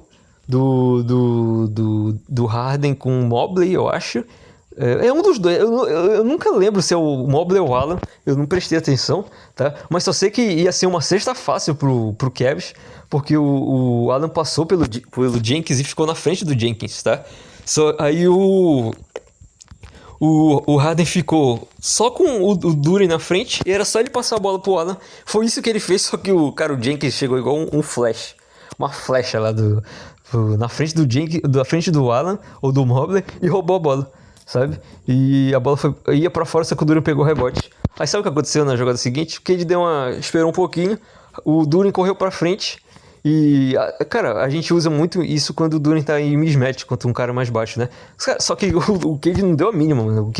do Harden com o Mobley, eu acho. É um dos dois, eu nunca lembro se é o Mobley ou o Allen, eu não prestei atenção, tá? Mas só sei que ia ser uma cesta fácil pro Cavs, porque o Allen passou pelo Jenkins e ficou na frente do Jenkins, tá? Aí o Harden ficou só com o Duren na frente e era só ele passar a bola pro Allen. Foi isso que ele fez, só que o Jenkins chegou igual um flash. Uma flecha lá na frente do Jenkins, da frente do Allen ou do Mobley e roubou a bola, sabe? E a bola ia pra fora, só que o Duren pegou o rebote. Aí sabe o que aconteceu na jogada seguinte? O Cade esperou um pouquinho, o Duren correu pra frente. E, cara, a gente usa muito isso quando o Duren tá em mismatch contra um cara mais baixo, né? Só que o Cade não deu a mínima, mano.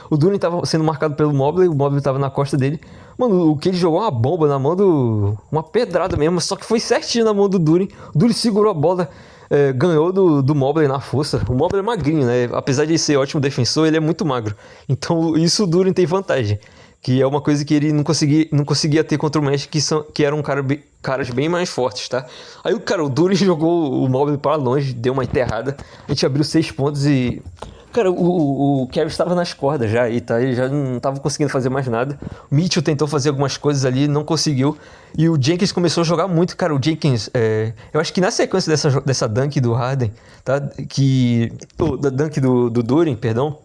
O Duren tava sendo marcado pelo Mobley, o Mobley tava na costa dele. Mano, o Cade jogou uma bomba na mão uma pedrada mesmo, só que foi certinho na mão do Duren. O Duren segurou a bola, ganhou do Mobley na força. O Mobley é magrinho, né? Apesar de ser ótimo defensor, ele é muito magro. Então, isso o Duren tem vantagem. Que é uma coisa que ele não conseguia ter contra o Magic, que eram caras bem mais fortes, tá? Aí, o Duren jogou o Mobley para longe, deu uma enterrada. A gente abriu 6 pontos e... Cara, o Kevin estava nas cordas já, e tá? Ele já não estava conseguindo fazer mais nada. O Mitchell tentou fazer algumas coisas ali, não conseguiu. E o Jenkins começou a jogar muito, cara. O Jenkins, eu acho que na sequência dessa dunk do Harden, tá? Da dunk do Duren, perdão.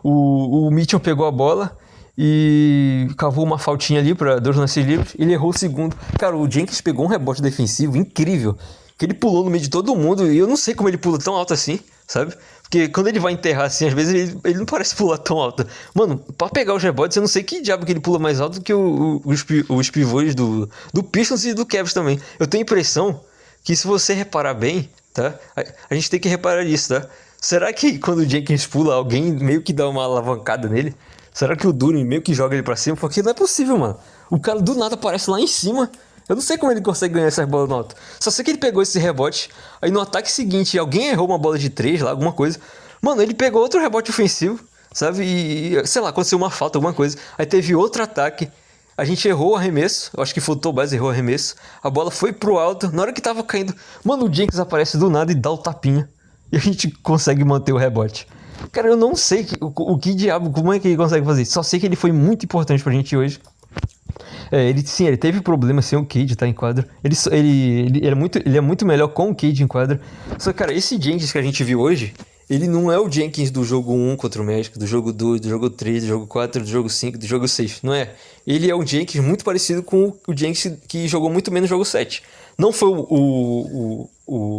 O Mitchell pegou a bola e cavou uma faltinha ali para 2 lances livres. Ele errou o segundo. Cara, o Jenkins pegou um rebote defensivo incrível, que ele pulou no meio de todo mundo. E eu não sei como ele pula tão alto assim, sabe? Porque quando ele vai enterrar assim, às vezes ele não parece pular tão alto. Mano, pra pegar os rebotes, eu não sei que diabo que ele pula mais alto do que os pivôs do Pistons e do Cavs também. Eu tenho a impressão que, se você reparar bem, tá? A gente tem que reparar nisso, tá? Será que quando o Jenkins pula, alguém meio que dá uma alavancada nele? Será que o Duren meio que joga ele pra cima? Porque não é possível, mano. O cara do nada aparece lá em cima. Eu não sei como ele consegue ganhar essas bolas no alto. Só sei que ele pegou esse rebote. Aí no ataque seguinte, alguém errou uma bola de 3 lá, alguma coisa. Mano, ele pegou outro rebote ofensivo, sabe? E, sei lá, aconteceu uma falta, alguma coisa. Aí teve outro ataque. A gente errou o arremesso. Eu acho que foi o Tobias errou o arremesso. A bola foi pro alto. Na hora que tava caindo, mano, o Jenkins aparece do nada e dá o tapinha. E a gente consegue manter o rebote. Cara, eu não sei o que diabo, como é que ele consegue fazer isso. Só sei que ele foi muito importante pra gente hoje. Ele teve problema sem o Cade, tá, em quadra. Ele é muito melhor com o Cade em quadra. Só que, cara, esse Jenkins que a gente viu hoje, ele não é o Jenkins do jogo 1 contra o Magic, do jogo 2, do jogo 3, do jogo 4, do jogo 5, do jogo 6, não é? Ele é um Jenkins muito parecido com o Jenkins que jogou muito bem no jogo 7. Não foi o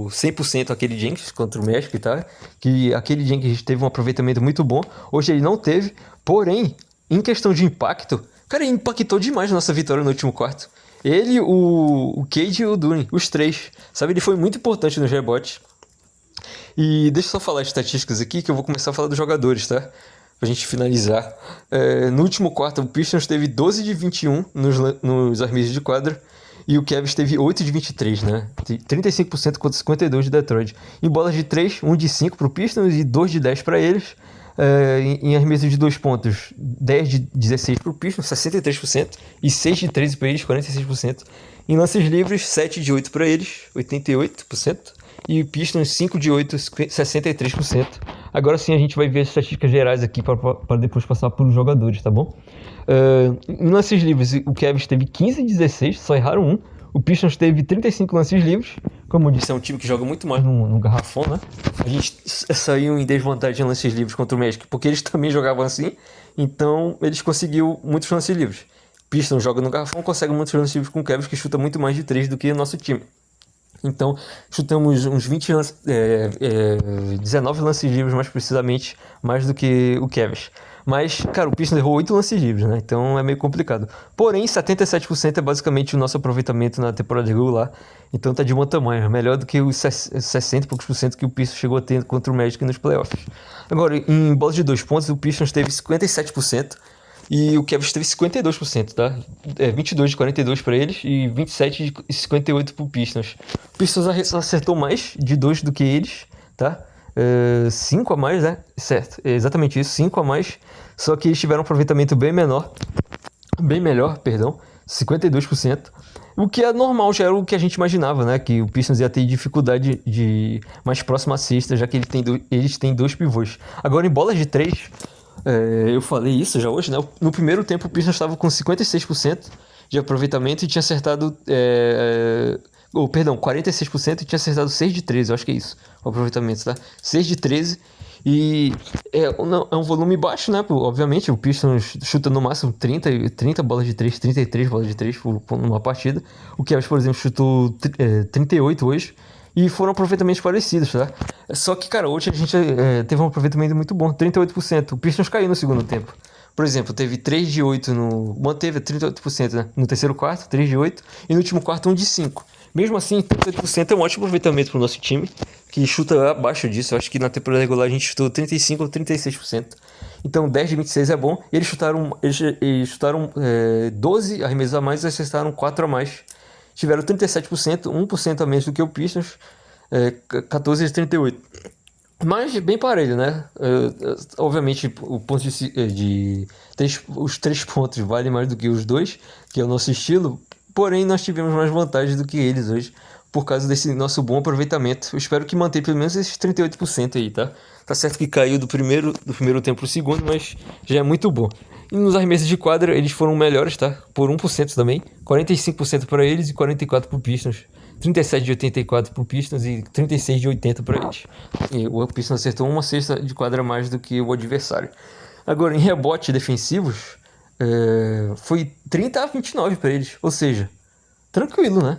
100% aquele Jenkins contra o Magic, tá? Que aquele Jenkins teve um aproveitamento muito bom. Hoje ele não teve, porém, em questão de impacto, cara, ele impactou demais a nossa vitória no último quarto. Ele, o Cade e o Duren, os 3, sabe? Ele foi muito importante nos rebotes. E deixa eu só falar as estatísticas aqui, que eu vou começar a falar dos jogadores, tá? Pra gente finalizar. No último quarto, o Pistons teve 12 de 21 nos arremessos de quadra. E o Cavs teve 8 de 23, né? 35% contra 52% de Detroit. Em bolas de 3, 1 de 5 pro Pistons e 2 de 10 para eles. Em arremesso de 2 pontos, 10 de 16 pro Pistons, 63%. E 6 de 13 para eles, 46%. Em lances livres, 7 de 8 para eles, 88%. E o Pistons 5 de 8, 63%. Agora sim a gente vai ver as estatísticas gerais aqui para depois passar por os jogadores, tá bom? Em lances livres, o Cavs teve 15 de 16, só erraram 1. O Pistons teve 35 lances livres. Como eu disse, é um time que joga muito mais no garrafão, né? A gente saiu em desvantagem em lances livres contra o Magic, porque eles também jogavam assim. Então eles conseguiram muitos lances livres. Pistons joga no garrafão, consegue muitos lances livres com o Cavs, que chuta muito mais de 3 do que o nosso time. Então, chutamos uns 19 lances livres, mais precisamente, mais do que o Cavs. Mas, cara, o Pistons errou 8 lances livres, né? Então é meio complicado. Porém, 77% é basicamente o nosso aproveitamento na temporada regular. Então tá de bom tamanho. Melhor do que os 60 e poucos por cento que o Pistons chegou a ter contra o Magic nos playoffs. Agora, em bola de 2 pontos, o Pistons teve 57%. E o Cavs teve 52%, tá? 22 de 42 para eles e 27 de 58 pro Pistons. O Pistons acertou mais de 2 do que eles, tá? 5 a mais, né? Certo, é exatamente isso, 5 a mais. Só que eles tiveram um aproveitamento bem melhor, 52%. O que é normal, já era o que a gente imaginava, né? Que o Pistons ia ter dificuldade de mais próximo à cesta, já que eles têm 2 pivôs. Agora, em bolas de 3... eu falei isso já hoje, né? No primeiro tempo o Pistons estava com 56% de aproveitamento e tinha acertado... 46% e tinha acertado 6 de 13, eu acho que é isso, o aproveitamento, tá? 6 de 13 e é um volume baixo, né? Obviamente, o Pistons chuta no máximo 30 bolas de 3, 33 bolas de 3 numa partida. O Cavs, por exemplo, chutou 38 hoje. E foram aproveitamentos parecidos, tá? Só que, cara, hoje a gente teve um aproveitamento muito bom, 38%. O Pistons caiu no segundo tempo. Por exemplo, teve 3 de 8 manteve 38%, né? No terceiro quarto, 3 de 8. E no último quarto, 1 de 5. Mesmo assim, 38% é um ótimo aproveitamento pro nosso time, que chuta abaixo disso. Eu acho que na temporada regular a gente chutou 35% ou 36%. Então, 10 de 26 é bom. E eles chutaram 12 arremessos a mais e acertaram 4 a mais. Tiveram 37%, 1% a menos do que o Pistons, 14 de 38. Mas bem parelho, né? Obviamente, o ponto os 3 pontos valem mais do que os 2, que é o nosso estilo. Porém, nós tivemos mais vantagens do que eles hoje, por causa desse nosso bom aproveitamento. Eu espero que mantenha pelo menos esses 38% aí, tá? Tá certo que caiu do primeiro tempo pro segundo, mas já é muito bom. E nos arremessos de quadra, eles foram melhores, tá? Por 1% também. 45% para eles e 44% pro Pistons. 37 de 84 pro Pistons e 36 de 80 para eles. E o Pistons acertou uma cesta de quadra a mais do que o adversário. Agora, em rebotes defensivos, foi 30 a 29 para eles. Ou seja, tranquilo, né?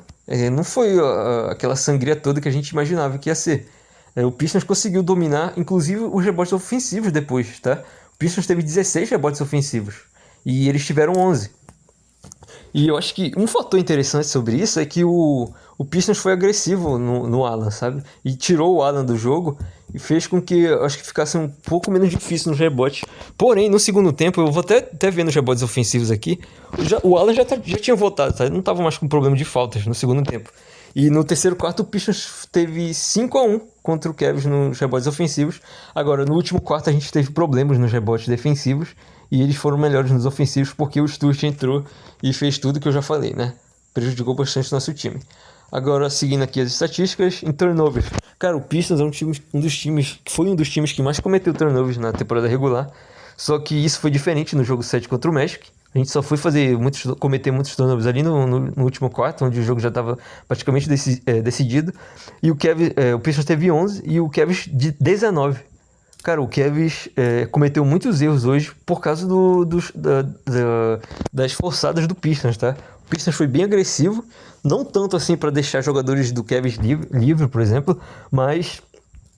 Não foi aquela sangria toda que a gente imaginava que ia ser. O Pistons conseguiu dominar, inclusive, os rebotes ofensivos depois, tá? O Pistons teve 16 rebotes ofensivos e eles tiveram 11. E eu acho que um fator interessante sobre isso é que o Pistons foi agressivo no Alan, sabe? E tirou o Alan do jogo e fez com que, eu acho que ficasse um pouco menos difícil nos rebotes. Porém, no segundo tempo, eu vou até ver nos rebotes ofensivos aqui, o Alan já tinha voltado, tá? Ele não estava mais com problema de faltas no segundo tempo. E no terceiro quarto o Pistons teve 5-1 contra o Cavs nos rebotes ofensivos. Agora, no último quarto a gente teve problemas nos rebotes defensivos e eles foram melhores nos ofensivos porque o Sturt entrou e fez tudo que eu já falei, né? Prejudicou bastante o nosso time. Agora, seguindo aqui as estatísticas, em turnovers. Cara, o Pistons é um dos times que mais cometeu turnovers na temporada regular. Só que isso foi diferente no jogo 7 contra o Magic. A gente só foi cometer muitos turnovers ali no último quarto, onde o jogo já estava praticamente decidido. E o Pistons teve 11 e o Cavs de 19. Cara, o Cavs cometeu muitos erros hoje por causa das forçadas do Pistons, tá? O Pistons foi bem agressivo, não tanto assim para deixar jogadores do Cavs livre, por exemplo, mas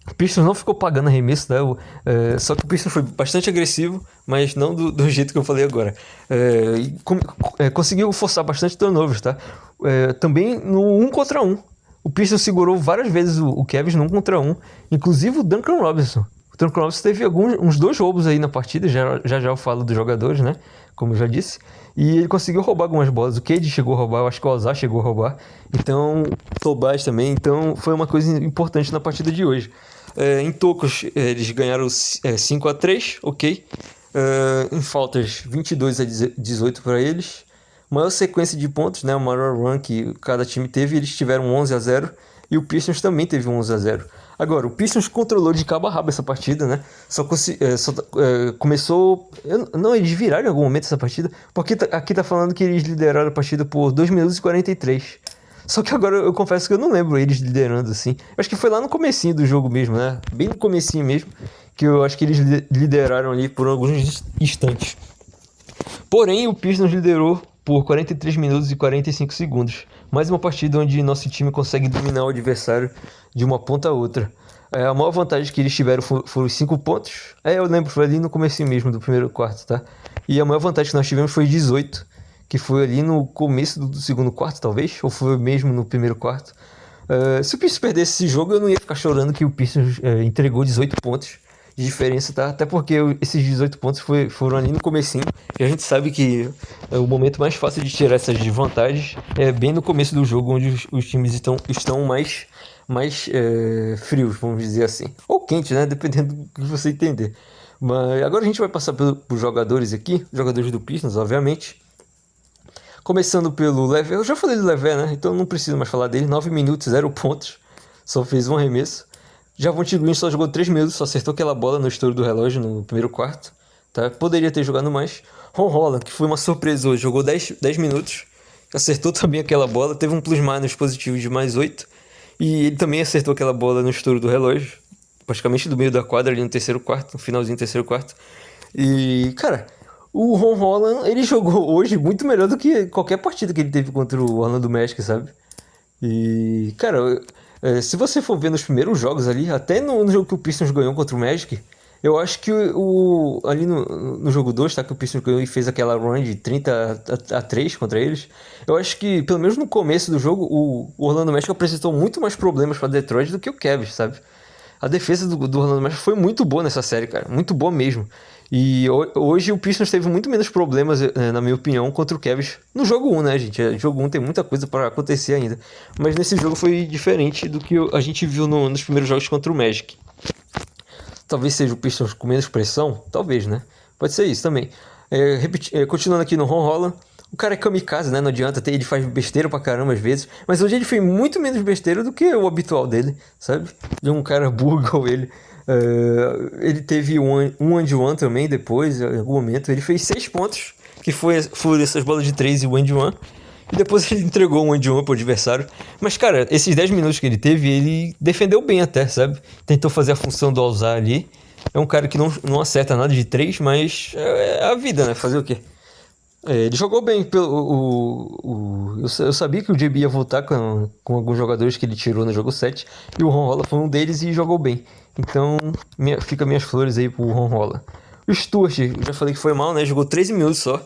o Pistons não ficou pagando arremesso, tá? Só que o Pistons foi bastante agressivo, mas não do jeito que eu falei agora. Conseguiu forçar bastante turnovers, tá? Também no 1 contra 1. O Pistons segurou várias vezes o Cavs no 1 contra 1, inclusive o Duncan Robinson. O Duncan Robinson teve uns 2 roubos aí na partida, já eu falo dos jogadores, né? Como eu já disse. E ele conseguiu roubar algumas bolas. O Cade chegou a roubar, eu acho que o Ozar chegou a roubar. Então, Tobias também. Então, foi uma coisa importante na partida de hoje. Em tocos, eles ganharam 5-3, ok. Em faltas, 22-18 para eles. Maior sequência de pontos, né? O maior run que cada time teve, eles tiveram 11-0. E o Pistons também teve 11-0. Agora, o Pistons controlou de cabo a rabo essa partida, né? Começou... eles viraram em algum momento essa partida, porque aqui tá falando que eles lideraram a partida por 2 minutos e 43. Só que agora eu confesso que eu não lembro eles liderando assim. Eu acho que foi lá no comecinho do jogo mesmo, né? Bem no comecinho mesmo, que eu acho que eles lideraram ali por alguns instantes. Porém, o Pistons liderou por 43 minutos e 45 segundos. Mais uma partida onde nosso time consegue dominar o adversário de uma ponta a outra. A maior vantagem que eles tiveram foram os 5 pontos. Eu lembro, foi ali no começo mesmo do primeiro quarto, tá? E a maior vantagem que nós tivemos foi 18, que foi ali no começo do segundo quarto, talvez, ou foi mesmo no primeiro quarto. Se o Pistons perdesse esse jogo, eu não ia ficar chorando que o Pistons entregou 18 pontos de diferença, tá? Até porque esses 18 pontos foram ali no comecinho, e a gente sabe que o momento mais fácil de tirar essas desvantagens é bem no começo do jogo, onde os times estão mais frios, vamos dizer assim. Ou quentes, né? Dependendo do que você entender. Mas agora a gente vai passar pelos jogadores aqui, jogadores do Pistons, obviamente. Começando pelo Lever, eu já falei do Lever, né? Então não preciso mais falar dele. 9 minutos, 0 pontos, só fez um arremesso. Javonte Green só jogou 3 minutos, só acertou aquela bola no estouro do relógio no primeiro quarto, tá? Poderia ter jogado mais. Ron Holland, que foi uma surpresa hoje, jogou 10 minutos, acertou também aquela bola, teve um plus-minus positivo de mais 8, e ele também acertou aquela bola no estouro do relógio, praticamente do meio da quadra, ali no terceiro quarto, no finalzinho do terceiro quarto. E, cara, o Ron Holland, ele jogou hoje muito melhor do que qualquer partida que ele teve contra o Orlando Magic, sabe? E, cara, se você for ver nos primeiros jogos ali, até no jogo que o Pistons ganhou contra o Magic, eu acho que ali no jogo 2, tá, que o Pistons ganhou e fez aquela run de 30-3 contra eles, eu acho que, pelo menos no começo do jogo, o Orlando Magic apresentou muito mais problemas para Detroit do que o Cavs, sabe? A defesa do Orlando Magic foi muito boa nessa série, cara, muito boa mesmo. E hoje o Pistons teve muito menos problemas, na minha opinião, contra o Cavs no jogo 1, né, gente? Jogo 1 tem muita coisa para acontecer ainda. Mas nesse jogo foi diferente do que a gente viu nos primeiros jogos contra o Magic. Talvez seja o Pistons com menos pressão, talvez, né? Pode ser isso também. Continuando aqui no Ron Holland, o cara é kamikaze, né? Não adianta, ele faz besteira pra caramba às vezes. Mas hoje ele fez muito menos besteira do que o habitual dele, sabe? Ele é um cara burro igual ele. Ele teve um and-one também depois, em algum momento. Ele fez 6 pontos, que foram essas bolas de 3 e o and-one. E depois ele entregou um and-one pro adversário. Mas, cara, esses 10 minutos que ele teve, ele defendeu bem até, sabe? Tentou fazer a função do All-Star ali. É um cara que não acerta nada de 3, mas é a vida, né? Fazer o quê? Ele jogou bem. Eu sabia que o JB ia voltar com alguns jogadores que ele tirou no jogo 7. E o Ron Holland foi um deles e jogou bem. Então, fica minhas flores aí pro Ron Holland. O Stewart, eu já falei que foi mal, né? Jogou 13 minutos só.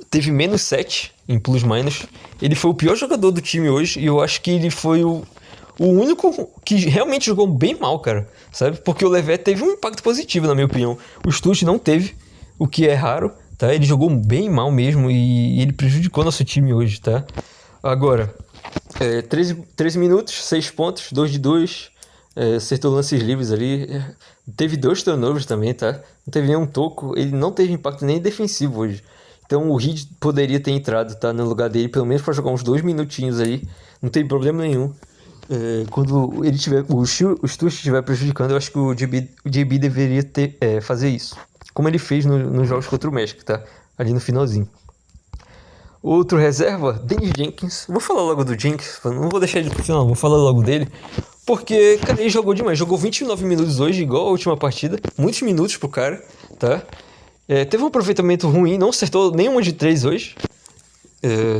Teve menos 7 em plus-minus. Ele foi o pior jogador do time hoje. E eu acho que ele foi o único que realmente jogou bem mal, cara. Sabe? Porque o Lever teve um impacto positivo, na minha opinião. O Stewart não teve, o que é raro. Tá? Ele jogou bem mal mesmo e ele prejudicou nosso time hoje, tá? Agora, 13 minutos, 6 pontos, 2 de 2, acertou lances livres ali, teve 2 turnovers também, tá? Não teve nenhum toco, ele não teve impacto nem defensivo hoje. Então o Reed poderia ter entrado, tá? No lugar dele, pelo menos para jogar uns 2 minutinhos ali, não tem problema nenhum. Quando ele o Stewart estiver prejudicando, eu acho que o JB deveria fazer isso. Como ele fez nos jogos contra o Magic, tá? Ali no finalzinho. Outro reserva, Dennis Jenkins. Vou falar logo do Jenkins, não vou deixar ele pro final, vou falar logo dele. Porque, cara, ele jogou demais. Jogou 29 minutos hoje, igual a última partida. Muitos minutos pro cara, tá? Teve um aproveitamento ruim, não acertou nenhuma de 3 hoje.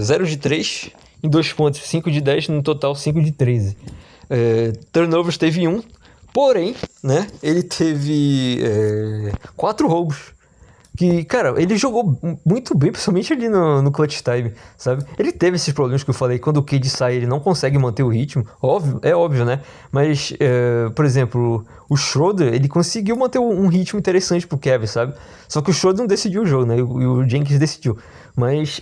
0 de 3 em 2 pontos. 5 de 10, no total 5 de 13. Turnovers teve 1. Porém, né, ele teve 4 roubos. Que, cara, ele jogou muito bem, principalmente ali no clutch time, sabe? Ele teve esses problemas que eu falei, quando o Cade sai, ele não consegue manter o ritmo. Óbvio, né? Mas, por exemplo, o Schroeder, ele conseguiu manter um ritmo interessante pro Kevin, sabe? Só que o Schroeder não decidiu o jogo, né? E o Jenkins decidiu. Mas...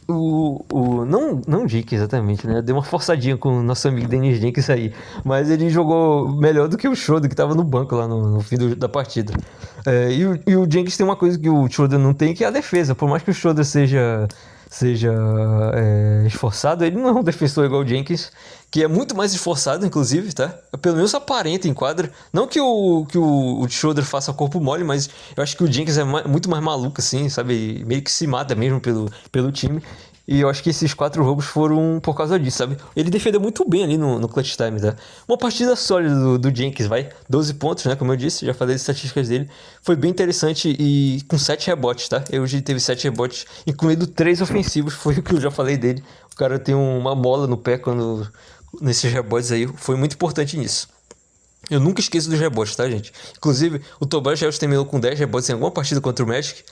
não Jenkins exatamente, né? Deu uma forçadinha com o nosso amigo Dennis Jenkins aí. Mas ele jogou melhor do que o Schroeder, que tava no banco lá no fim da partida. E o Jenkins tem uma coisa que o Schroeder não tem, que é a defesa. Por mais que o Schroeder seja esforçado, ele não é um defensor igual o Jenkins, que é muito mais esforçado, inclusive, tá? Pelo menos aparenta em quadra. Não que o Schroeder faça corpo mole, mas eu acho que o Jenkins é muito mais maluco, assim, sabe? Meio que se mata mesmo pelo time. E eu acho que esses 4 roubos foram por causa disso, sabe? Ele defendeu muito bem ali no clutch time, tá? Uma partida sólida do Jenkins, vai. 12 pontos, né? Como eu disse, já falei das estatísticas dele. Foi bem interessante e com 7 rebotes, tá? Hoje ele teve 7 rebotes, incluindo 3 ofensivos. Foi o que eu já falei dele. O cara tem uma mola no pé nesses rebotes aí. Foi muito importante nisso. Eu nunca esqueço dos rebotes, tá, gente? Inclusive, o Tobias Harris terminou com 10 rebotes em alguma partida contra o Magic.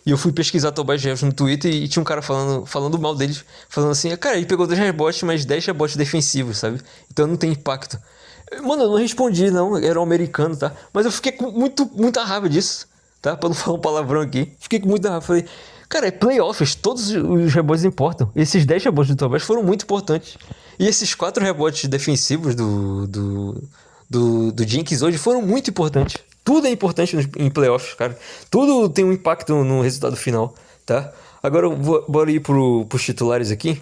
E eu fui pesquisar Tobias Harris no Twitter e tinha um cara falando mal dele. Falando assim, cara, ele pegou 10 rebotes, mas 10 rebotes defensivos, sabe? Então não tem impacto. Mano, eu não respondi, não. Era um americano, tá? Mas eu fiquei com muita raiva disso, tá? Pra não falar um palavrão aqui. Fiquei com muita raiva. Falei, cara, é playoffs. Todos os rebotes importam. Esses 10 rebotes do Tobias foram muito importantes. E esses 4 rebotes defensivos do Jenkins hoje foram muito importantes. Tudo é importante em playoffs, cara. Tudo tem um impacto no resultado final, tá? Agora bora ir pros titulares aqui.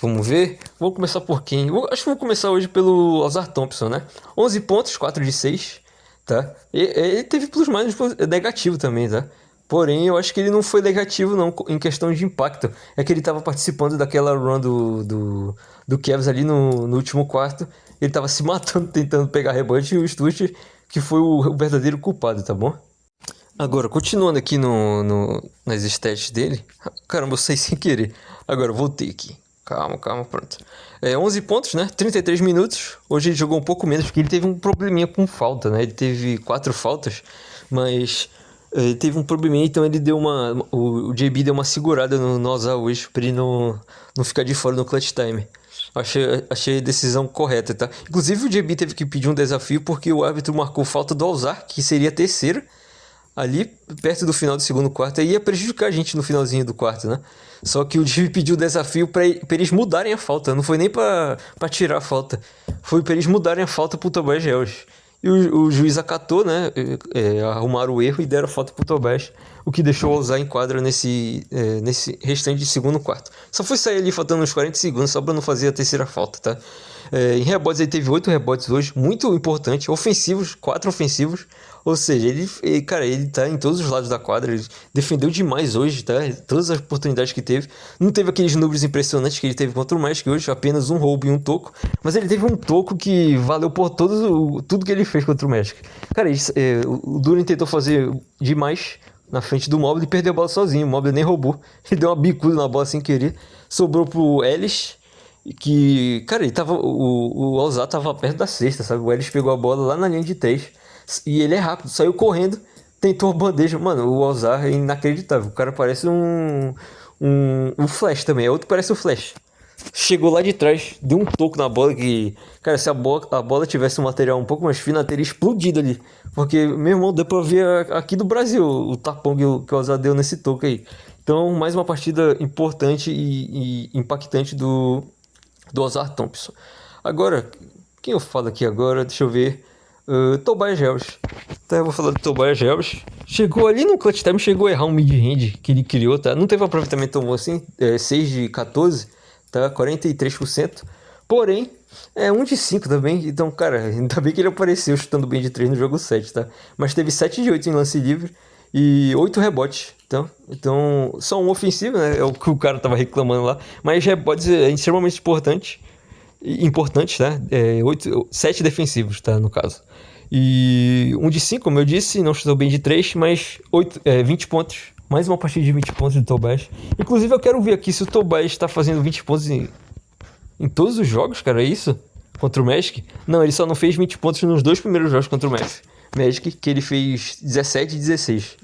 Vamos ver. Vou começar por quem? Acho que vou começar hoje pelo Ausar Thompson, né? 11 pontos, 4 de 6, tá? Ele teve plus-minus negativo também, tá? Porém, eu acho que ele não foi negativo, não, em questão de impacto. É que ele estava participando daquela run do Cavs ali no último quarto. Ele estava se matando, tentando pegar rebote, e o Stutz, que foi o verdadeiro culpado, tá bom? Agora, continuando aqui nas stats dele. Caramba, eu saí sem querer. Agora, voltei aqui. Calma, pronto. 11 pontos, né? 33 minutos. Hoje ele jogou um pouco menos, porque ele teve um probleminha com falta, né? Ele teve 4 faltas, mas... ele teve um probleminha, então ele deu o JB deu uma segurada no Ausar hoje, pra ele não ficar de fora no clutch time. Achei a decisão correta, tá? Inclusive o JB teve que pedir um desafio porque o árbitro marcou falta do Ausar, que seria a terceira, ali perto do final do segundo quarto, e ia prejudicar a gente no finalzinho do quarto, né? Só que o JB pediu o desafio pra eles mudarem a falta, não foi nem pra tirar a falta, foi pra eles mudarem a falta pro Tobias Harris. E o juiz acatou, né? Arrumaram o erro e deram a falta pro Tobias, o que deixou o Ausar em quadra nesse restante de segundo quarto. Só foi sair ali faltando uns 40 segundos só pra não fazer a terceira falta, tá? Em rebotes ele teve 8 rebotes hoje, muito importante, ofensivos, 4 ofensivos. Ou seja, ele tá em todos os lados da quadra, ele defendeu demais hoje, tá? Todas as oportunidades que teve. Não teve aqueles números impressionantes que ele teve contra o Magic hoje, apenas um roubo e um toco. Mas ele teve um toco que valeu por tudo que ele fez contra o Magic. Cara, o Duren tentou fazer demais na frente do Mobley e perdeu a bola sozinho. O Mobley nem roubou. Ele deu uma bicuda na bola sem querer. Sobrou pro Ellis, que, cara, o Ausar tava perto da cesta, sabe? O Ellis pegou a bola lá na linha de 3. E ele é rápido, saiu correndo, tentou a bandeja. Mano, o Ausar é inacreditável. O cara parece um Flash também. É outro que parece o Flash. Chegou lá de trás, deu um toco na bola que... Cara, se a bola tivesse um material um pouco mais fino, ela teria explodido ali. Porque, meu irmão, deu pra ver aqui do Brasil o tapão que o Ausar deu nesse toco aí. Então, mais uma partida importante e impactante do Ausar Thompson. Agora, quem eu falo aqui agora? Deixa eu ver... Tobias Harris. Então eu vou falar do Tobias Harris. Chegou ali no clutch time, chegou a errar um mid-range que ele criou, tá? Não teve um aproveitamento tão bom assim, 6 de 14, tá? 43%. Porém, 1 de 5 também. Então, cara, ainda bem que ele apareceu chutando bem de 3 no jogo 7, tá? Mas teve 7 de 8 em lance livre e 8 rebotes. Então só um ofensivo, né? É o que o cara tava reclamando lá. Mas rebotes é extremamente importantes, tá? 7 defensivos, tá? No caso. E 1 de 5, como eu disse, não chutou bem de 3, mas 20 pontos. Mais uma partida de 20 pontos do Tobias. Inclusive, eu quero ver aqui se o Tobias está fazendo 20 pontos em todos os jogos, cara, é isso? Contra o Magic? Não, ele só não fez 20 pontos nos 2 primeiros jogos contra o Magic, que ele fez 17 e 16.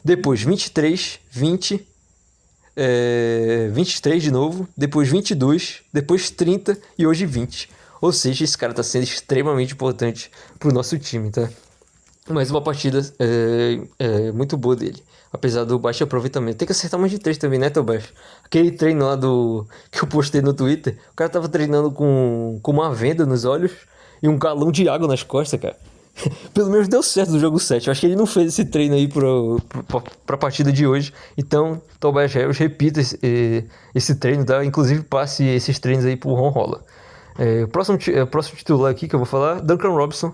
Depois, 23, 20... 23 de novo, depois 22, depois 30 e hoje 20. Ou seja, esse cara tá sendo extremamente importante pro nosso time, tá? Mais uma partida muito boa dele, apesar do baixo aproveitamento. Tem que acertar mais de 3 também, né, Tobias? Aquele treino lá que eu postei no Twitter, o cara tava treinando com uma venda nos olhos e um galão de água nas costas, cara. Pelo menos deu certo no jogo 7. Eu acho que ele não fez esse treino aí pra partida de hoje. Então, Tobias Harris repita esse treino, tá? Inclusive passe esses treinos aí pro Ron Holland. O próximo titular aqui que eu vou falar, Duncan Robinson.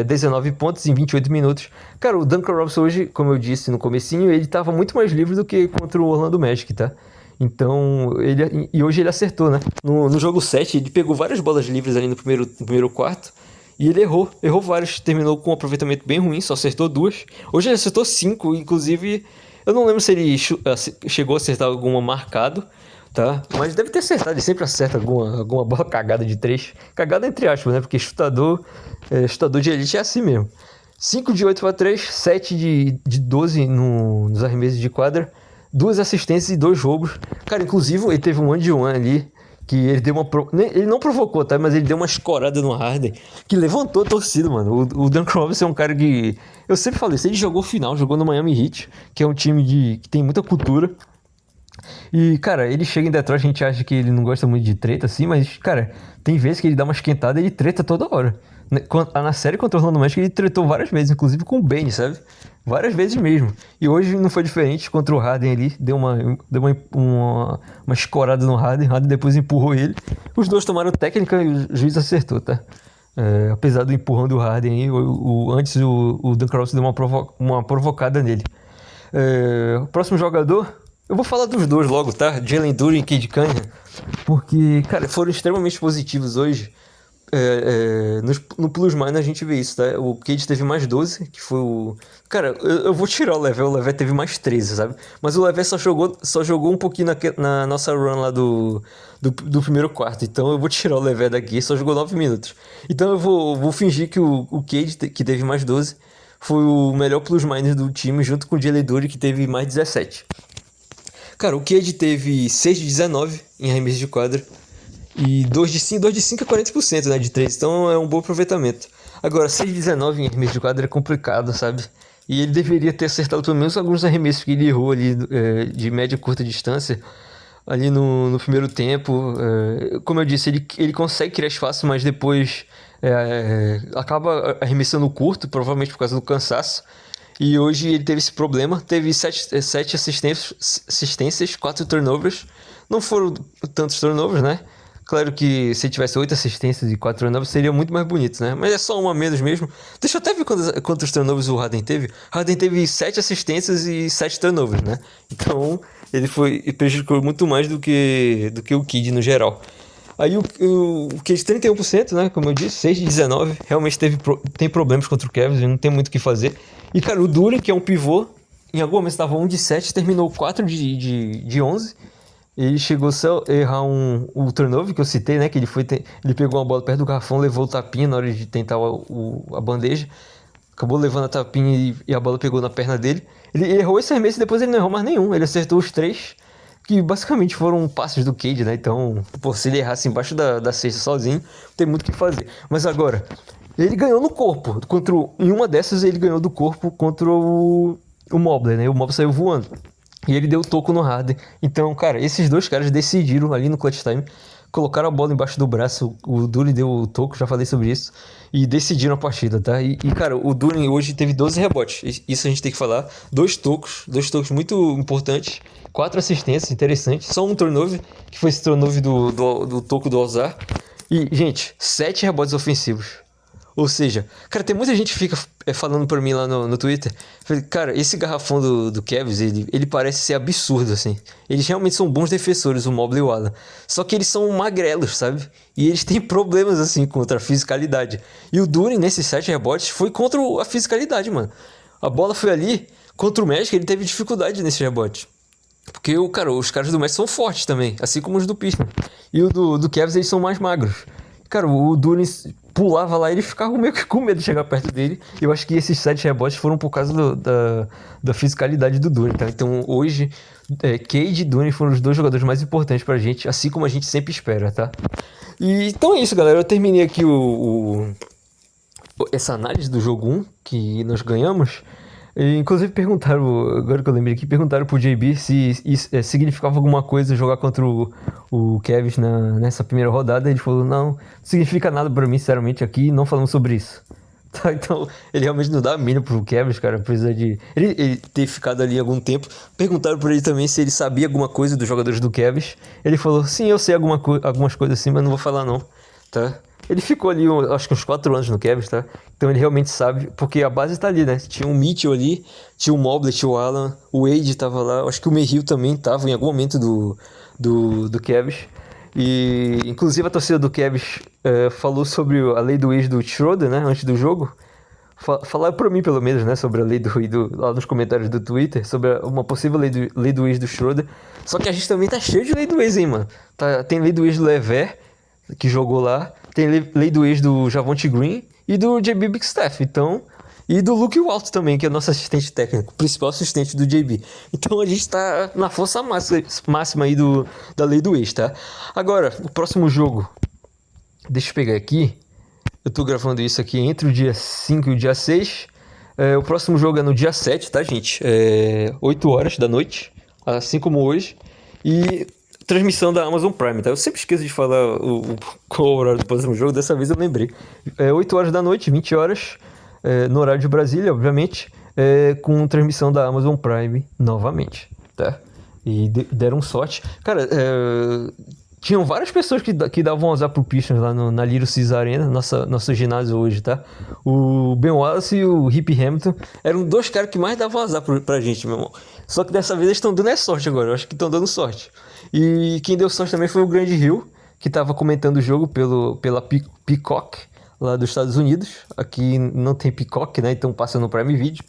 19 pontos em 28 minutos. Cara, o Duncan Robinson hoje, como eu disse no comecinho, ele tava muito mais livre do que contra o Orlando Magic, tá? Então, e hoje ele acertou, né? No jogo 7, ele pegou várias bolas livres ali no primeiro quarto. E ele errou várias, terminou com um aproveitamento bem ruim, só acertou 2. Hoje ele acertou 5, inclusive, eu não lembro se ele chegou a acertar alguma marcado, tá? Mas deve ter acertado, ele sempre acerta alguma bola cagada de 3. Cagada entre aspas, né? Porque chutador de elite é assim mesmo. 5 de 8 para 3, 7 de 12 nos arremessos de quadra, 2 assistências e 2 roubos. Cara, inclusive ele teve um 1-de-1 ali, que ele deu ele não provocou, tá? Mas ele deu uma escorada no Harden, que levantou a torcida, mano. O Duncan Robinson é um cara que... Eu sempre falei isso, ele jogou final, jogou no Miami Heat, que é um time que tem muita cultura. E, cara, ele chega em Detroit, a gente acha que ele não gosta muito de treta, assim, mas, cara, tem vezes que ele dá uma esquentada e ele treta toda hora. Na série contra o Orlando Magic, ele tretou várias vezes, inclusive com o Bane, sabe? Várias vezes mesmo. E hoje não foi diferente contra o Harden ali. Deu uma escorada no Harden. Harden depois empurrou ele. Os dois tomaram técnica e o juiz acertou, tá? Apesar do empurrão do Harden aí, antes o Duncan Robinson deu uma provocada nele. O próximo jogador, eu vou falar dos dois logo, tá? Jalen Duren e Cade Cunningham. Porque, cara, foram extremamente positivos hoje. No Plus Minor a gente vê isso, tá? O Cade teve mais 12, que foi o... Cara, eu vou tirar o Levé teve mais 13, sabe? Mas o Levé só jogou um pouquinho na nossa run lá do primeiro quarto. Então eu vou tirar o Levé daqui, só jogou 9 minutos. Então eu vou fingir que o Cade, que teve mais 12, foi o melhor Plus Minor do time, junto com o Jalen Duren, que teve mais 17. Cara, o Cade teve 6 de 19 em arremesso de quadra. E 2 de 5 é 40%, né, de 3, então é um bom aproveitamento. Agora, 6 de 19 em arremesso de quadra é complicado, sabe? E ele deveria ter acertado pelo menos alguns arremessos que ele errou ali de média e curta distância, ali no primeiro tempo. Como eu disse, ele consegue criar espaço, mas depois acaba arremessando curto, provavelmente por causa do cansaço. E hoje ele teve esse problema, teve 7 assistências, 4 turnovers. Não foram tantos turnovers, né? Claro que se tivesse 8 assistências e 4 turnovers seria muito mais bonito, né? Mas é só uma a menos mesmo. Deixa eu até ver quantos turnovers o Harden teve. O Harden teve 7 assistências e 7 turnovers, né? Então ele prejudicou muito mais do que o Cade no geral. Aí o Cade 31%, né? Como eu disse, 6 de 19. Realmente tem problemas contra o Cavs, não tem muito o que fazer. E, cara, o Duren, que é um pivô, em algum momento estava 1 de 7, terminou 4 de 11. Ele chegou a errar o turnover que eu citei, né? Que ele pegou uma bola perto do garrafão, levou o tapinha na hora de tentar a bandeja. Acabou levando a tapinha e a bola pegou na perna dele. Ele errou esse arremesso e depois ele não errou mais nenhum. Ele acertou os 3, que basicamente foram passes do Cade, né? Então, se ele errasse embaixo da cesta sozinho, não tem muito o que fazer. Mas agora, ele ganhou no corpo. Em uma dessas, ele ganhou do corpo contra o Mobley, né? O Mobley saiu voando. E ele deu toco no Harden. Então, cara, esses dois caras decidiram ali no clutch time, colocaram a bola embaixo do braço. O Duren deu o toco, já falei sobre isso, e decidiram a partida, tá? E cara, o Duren hoje teve 12 rebotes. Isso a gente tem que falar. 2 tocos muito importantes. 4 assistências, interessante. Só um turnover, que foi esse turnover do toco do Ozar. E, gente, 7 rebotes ofensivos. Ou seja, cara, tem muita gente que fica falando pra mim lá no Twitter. Cara, esse garrafão do Cavs, ele parece ser absurdo, assim. Eles realmente são bons defensores, o Mobley e o Allen. Só que eles são magrelos, sabe? E eles têm problemas, assim, contra a fisicalidade. E o Duren, nesses 7 rebotes, foi contra a fisicalidade, mano. A bola foi ali, contra o Magic, ele teve dificuldade nesse rebote. Porque, os caras do Magic são fortes também, assim como os do Pistons. E o do Cavs, eles são mais magros. Cara, o Duren pulava lá e ele ficava meio que com medo de chegar perto dele. Eu acho que esses 7 rebotes foram por causa da fisicalidade do Duren, tá? Então hoje, Cade e Duren foram os 2 jogadores mais importantes pra gente, assim como a gente sempre espera, tá? Então é isso, galera. Eu terminei aqui essa análise do jogo 1 que nós ganhamos. E, inclusive agora que eu lembrei aqui, perguntaram pro JB se isso significava alguma coisa jogar contra o Cavs nessa primeira rodada. Ele falou, não significa nada pra mim, sinceramente, aqui não falamos sobre isso. Tá, então, ele realmente não dá a mínima pro Cavs, cara, apesar de ele ter ficado ali algum tempo. Perguntaram pra ele também se ele sabia alguma coisa dos jogadores do Cavs. Ele falou, sim, eu sei algumas coisas assim, mas não vou falar não, tá? ele ficou ali, acho que uns 4 anos no Cavs, tá? Então ele realmente sabe, porque a base tá ali, né? Tinha o Mitchell ali, tinha o Mobley, tinha o Allen, o Wade tava lá, acho que o Merrill também tava em algum momento do Cavs. E inclusive a torcida do Cavs falou sobre a lei do ex do Schroeder, né? Antes do jogo. Falaram pra mim, pelo menos, né? Sobre a lei lá nos comentários do Twitter, sobre uma possível lei do ex do Schroeder. Só que a gente também tá cheio de lei do ex, hein, mano? Tem lei do ex do Lever, que jogou lá. Tem lei do ex do Javonte Green e do JB Bigstaff. Então, e do Luke Walton também, que é o nosso assistente técnico, principal assistente do JB. Então a gente tá na força máxima aí da lei do ex, tá? Agora, o próximo jogo. Deixa eu pegar aqui. Eu tô gravando isso aqui entre o dia 5 e o dia 6. O próximo jogo é no dia 7, tá, gente? 8 horas da noite, assim como hoje. E transmissão da Amazon Prime, tá? Eu sempre esqueço de falar qual o horário do próximo jogo, dessa vez eu lembrei. 8 horas da noite, 20 horas, no horário de Brasília, obviamente, com transmissão da Amazon Prime novamente, tá? E deram sorte. Cara, tinham várias pessoas que davam azar pro Pistons lá na Little Caesars Arena, nosso ginásio hoje, tá? O Ben Wallace e o Rip Hamilton eram 2 caras que mais davam azar pra gente, meu irmão. Só que dessa vez eles estão dando sorte agora, eu acho que estão dando sorte. E quem deu sorte também foi o Grande Hill, que tava comentando o jogo pela Peacock, lá dos Estados Unidos. Aqui não tem Peacock, né? Então passa no Prime Video.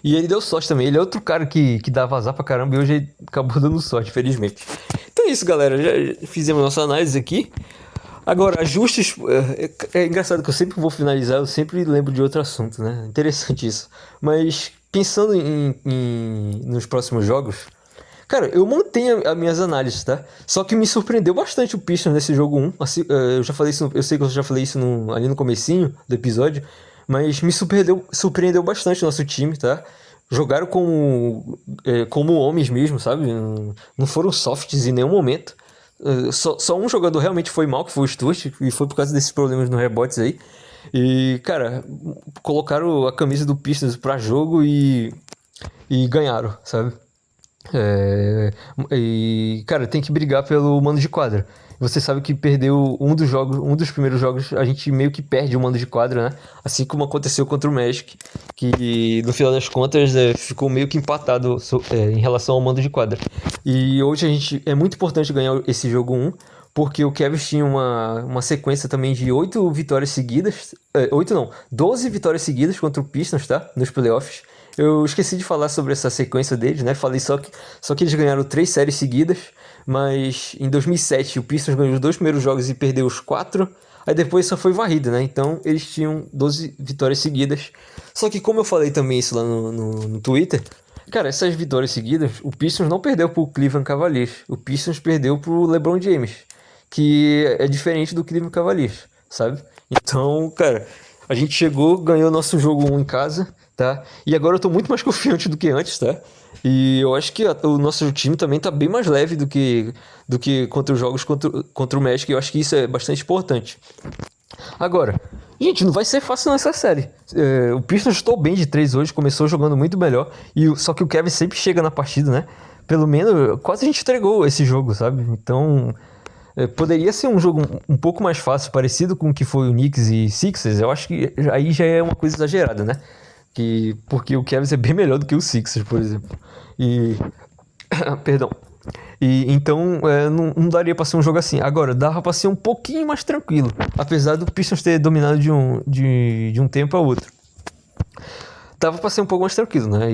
E ele deu sorte também. Ele é outro cara que dava azar pra caramba e hoje ele acabou dando sorte, felizmente. Então é isso, galera. Já fizemos nossa análise aqui. Agora, ajustes... É engraçado que eu sempre vou finalizar, eu sempre lembro de outro assunto, né? Interessante isso. Mas pensando nos próximos jogos... Cara, eu mantenho as minhas análises, tá? Só que me surpreendeu bastante o Pistons nesse jogo 1. Assim, eu já falei isso, eu sei que eu já falei isso ali no comecinho do episódio. Mas me surpreendeu bastante o nosso time, tá? Jogaram como homens mesmo, sabe? Não foram softs em nenhum momento. Só um jogador realmente foi mal, que foi o Sturt, e foi por causa desses problemas no rebotes aí. E, cara, colocaram a camisa do Pistons pra jogo e ganharam, sabe? Cara, tem que brigar pelo mando de quadra. Você sabe que perdeu um dos primeiros jogos, a gente meio que perde o mando de quadra, né? Assim como aconteceu contra o Magic, que no final das contas ficou meio que empatado em relação ao mando de quadra. E hoje é muito importante ganhar esse jogo 1, porque o Cavs tinha uma sequência também de 8 vitórias seguidas, 12 vitórias seguidas contra o Pistons, tá? Nos playoffs. Eu esqueci de falar sobre essa sequência deles, né? Falei só que eles ganharam 3 séries seguidas, mas em 2007 o Pistons ganhou os 2 primeiros jogos e perdeu os 4, aí depois só foi varrido, né? Então eles tinham 12 vitórias seguidas. Só que como eu falei também isso lá no Twitter, cara, essas vitórias seguidas, o Pistons não perdeu pro Cleveland Cavaliers, o Pistons perdeu pro LeBron James, que é diferente do Cleveland Cavaliers, sabe? Então, cara, a gente chegou, ganhou nosso jogo 1 em casa, tá? E agora eu tô muito mais confiante do que antes, tá? E eu acho que o nosso time também tá bem mais leve do que contra os jogos contra o Magic, e eu acho que isso é bastante importante. Agora, gente, não vai ser fácil nessa série. O Pistons estou bem de 3 hoje, começou jogando muito melhor, só que o Kevin sempre chega na partida, né? Pelo menos, quase a gente entregou esse jogo, sabe? Então... poderia ser um jogo um pouco mais fácil, parecido com o que foi o Knicks e Sixers. Eu acho que aí já é uma coisa exagerada, né? Porque o Cavs é bem melhor do que o Sixers, por exemplo. Perdão. Então não daria pra ser um jogo assim. Agora, dava pra ser um pouquinho mais tranquilo, apesar do Pistons ter dominado de um tempo a outro. Dava pra ser um pouco mais tranquilo, né?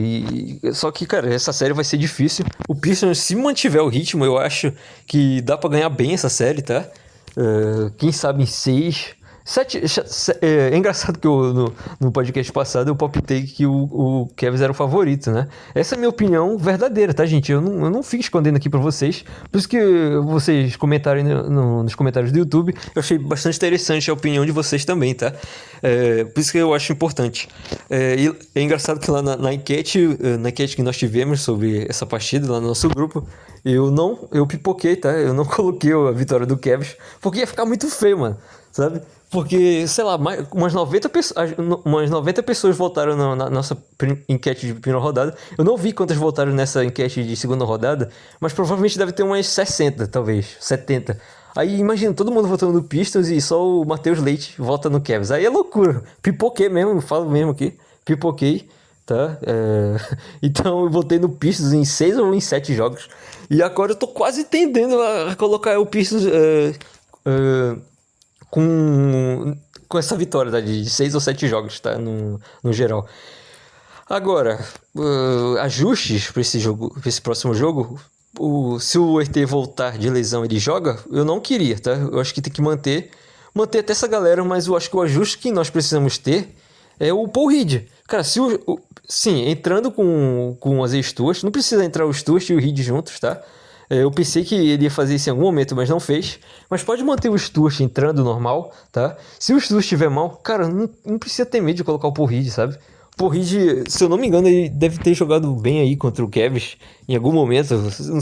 Só que, cara, essa série vai ser difícil. O Pistons, se mantiver o ritmo, eu acho que dá pra ganhar bem essa série, tá? Quem sabe em 6... É engraçado que no podcast passado eu palpitei que o Cavs era o favorito, né? Essa é a minha opinião verdadeira, tá, gente? Eu não fico escondendo aqui pra vocês. Por isso que vocês comentarem nos comentários do YouTube, eu achei bastante interessante a opinião de vocês também, tá? Por isso que eu acho importante. E é engraçado que lá na enquete que nós tivemos sobre essa partida, lá no nosso grupo, eu pipoquei, tá? Eu não coloquei a vitória do Cavs, porque ia ficar muito feio, mano, sabe? Porque, sei lá, umas 90 pessoas votaram na nossa enquete de primeira rodada. Eu não vi quantas votaram nessa enquete de segunda rodada, mas provavelmente deve ter umas 60, talvez, 70. Aí imagina, todo mundo votando no Pistons e só o Matheus Leite vota no Cavs. Aí é loucura. Pipoquei mesmo, falo mesmo aqui. Pipoquei, tá? Então eu votei no Pistons em 6 ou em 7 jogos. E agora eu tô quase tendendo a colocar o Pistons com essa vitória, tá? De 6 ou 7 jogos, tá? No geral. Agora, ajustes para esse jogo, para esse próximo jogo. Se o ET voltar de lesão, ele joga? Eu não queria, tá? Eu acho que tem que manter até essa galera, mas eu acho que o ajuste que nós precisamos ter é o Paul Reed. Cara, sim, entrando com o Isaiah Stewart, não precisa entrar o Stewart e o Reed juntos, tá? Eu pensei que ele ia fazer isso em algum momento, mas não fez. Mas pode manter o Stewart entrando normal, tá? Se o Stewart estiver mal, cara, não precisa ter medo de colocar o Paul Reed, sabe? O Paul Reed, se eu não me engano, ele deve ter jogado bem aí contra o Cavs em algum momento.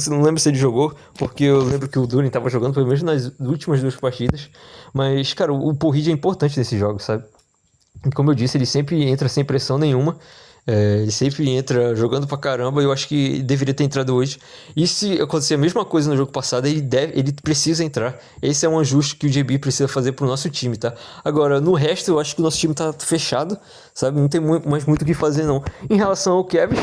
Não lembro se ele jogou, porque eu lembro que o Duren tava jogando pelo menos nas últimas 2 partidas. Mas, cara, o Paul Reed é importante nesse jogo, sabe? E como eu disse, ele sempre entra sem pressão nenhuma. Ele sempre entra jogando pra caramba. Eu acho que deveria ter entrado hoje. E se acontecer a mesma coisa no jogo passado, ele precisa entrar. Esse é um ajuste que o JB precisa fazer pro nosso time, tá? Agora, no resto, eu acho que o nosso time tá fechado, sabe? Não tem mais muito o que fazer, não. Em relação ao Cavs,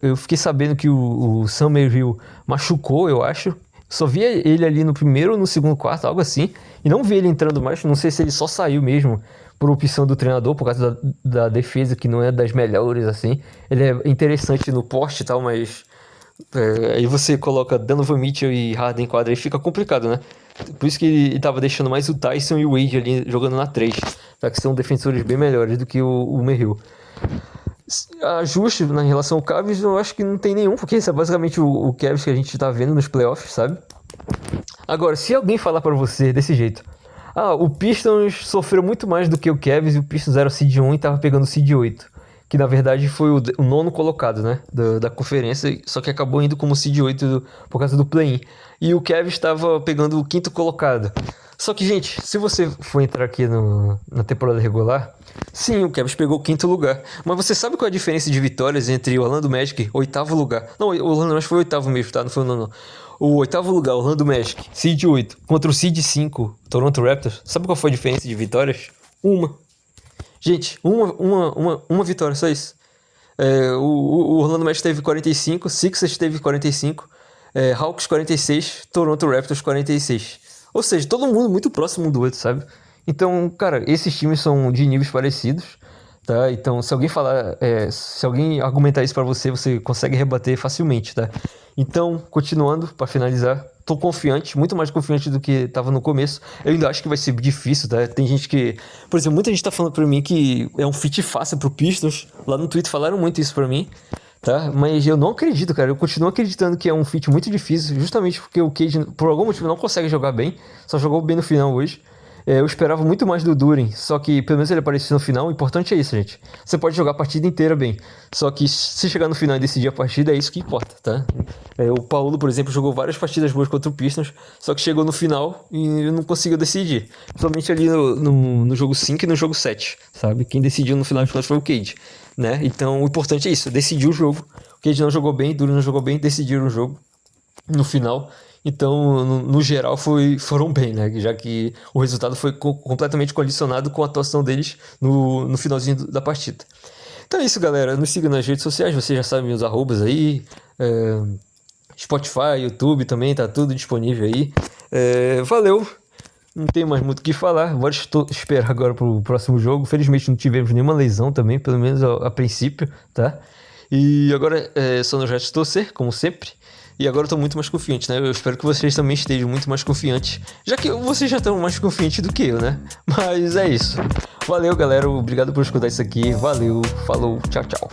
eu fiquei sabendo que o Sam Merrill machucou, eu acho. Só via ele ali no primeiro ou no segundo quarto, algo assim. E não vi ele entrando mais. Não sei se ele só saiu mesmo por opção do treinador, por causa da defesa, que não é das melhores, assim. Ele é interessante no poste e tal, mas... aí você coloca Donovan Mitchell e Harden em quadra e fica complicado, né? Por isso que ele tava deixando mais o Tyson e o Wade ali jogando na 3. Tá? Que são defensores bem melhores do que o Merrill. Ajuste na relação ao Cavs, eu acho que não tem nenhum, porque esse é basicamente o Cavs que a gente tá vendo nos playoffs, sabe? Agora, se alguém falar pra você desse jeito, o Pistons sofreu muito mais do que o Cavs, e o Pistons era o seed 1 e tava pegando o seed 8, que na verdade foi o 9º colocado, né, da conferência, só que acabou indo como seed 8 por causa do play-in, e o Cavs estava pegando o 5º colocado. Só que, gente, se você for entrar aqui na temporada regular, sim, o Cavs pegou o 5º lugar. Mas você sabe qual é a diferença de vitórias entre o Orlando Magic, 8º lugar? Não, o Orlando Magic foi o 8º mesmo, tá? Não foi o 9º. O 8º lugar, Orlando Magic, seed 8, contra o seed 5, Toronto Raptors. Sabe qual foi a diferença de vitórias? Uma. Gente, uma vitória, só isso. O Orlando Magic teve 45, Sixers teve 45, Hawks 46, Toronto Raptors 46. Ou seja, todo mundo muito próximo um do outro, sabe? Então, cara, esses times são de níveis parecidos, tá? Então, se alguém argumentar isso pra você, você consegue rebater facilmente, tá? Então, continuando, pra finalizar, tô confiante, muito mais confiante do que tava no começo. Eu ainda acho que vai ser difícil, tá? Tem gente que... Por exemplo, muita gente tá falando pra mim que é um fit fácil pro Pistons. Lá no Twitter falaram muito isso pra mim, tá? Mas eu não acredito, cara. Eu continuo acreditando que é um fit muito difícil, justamente porque o Cade, por algum motivo, não consegue jogar bem. Só jogou bem no final hoje. Eu esperava muito mais do Duren, só que pelo menos ele apareceu no final. O importante é isso, gente. Você pode jogar a partida inteira bem, só que se chegar no final e decidir a partida, é isso que importa, tá? O Paulo, por exemplo, jogou várias partidas boas contra o Pistons, só que chegou no final e não conseguiu decidir. Somente ali no jogo 5 e no jogo 7, sabe? Quem decidiu no final de contas foi o Cade, né? Então o importante é isso, decidir o jogo. O Cade não jogou bem, Duren não jogou bem, decidiram o jogo no final. Então, no geral, foram bem, né? Já que o resultado foi completamente condicionado com a atuação deles no finalzinho da partida. Então é isso, galera. Nos siga nas redes sociais, vocês já sabem os arrobas aí. Spotify, YouTube também, tá tudo disponível aí. Valeu! Não tenho mais muito o que falar. Bora esperar agora pro próximo jogo. Felizmente não tivemos nenhuma lesão também, pelo menos a princípio, tá? E agora só nos resta torcer, como sempre. E agora eu tô muito mais confiante, né? Eu espero que vocês também estejam muito mais confiantes. Já que vocês já estão mais confiantes do que eu, né? Mas é isso. Valeu, galera. Obrigado por escutar isso aqui. Valeu. Falou. Tchau, tchau.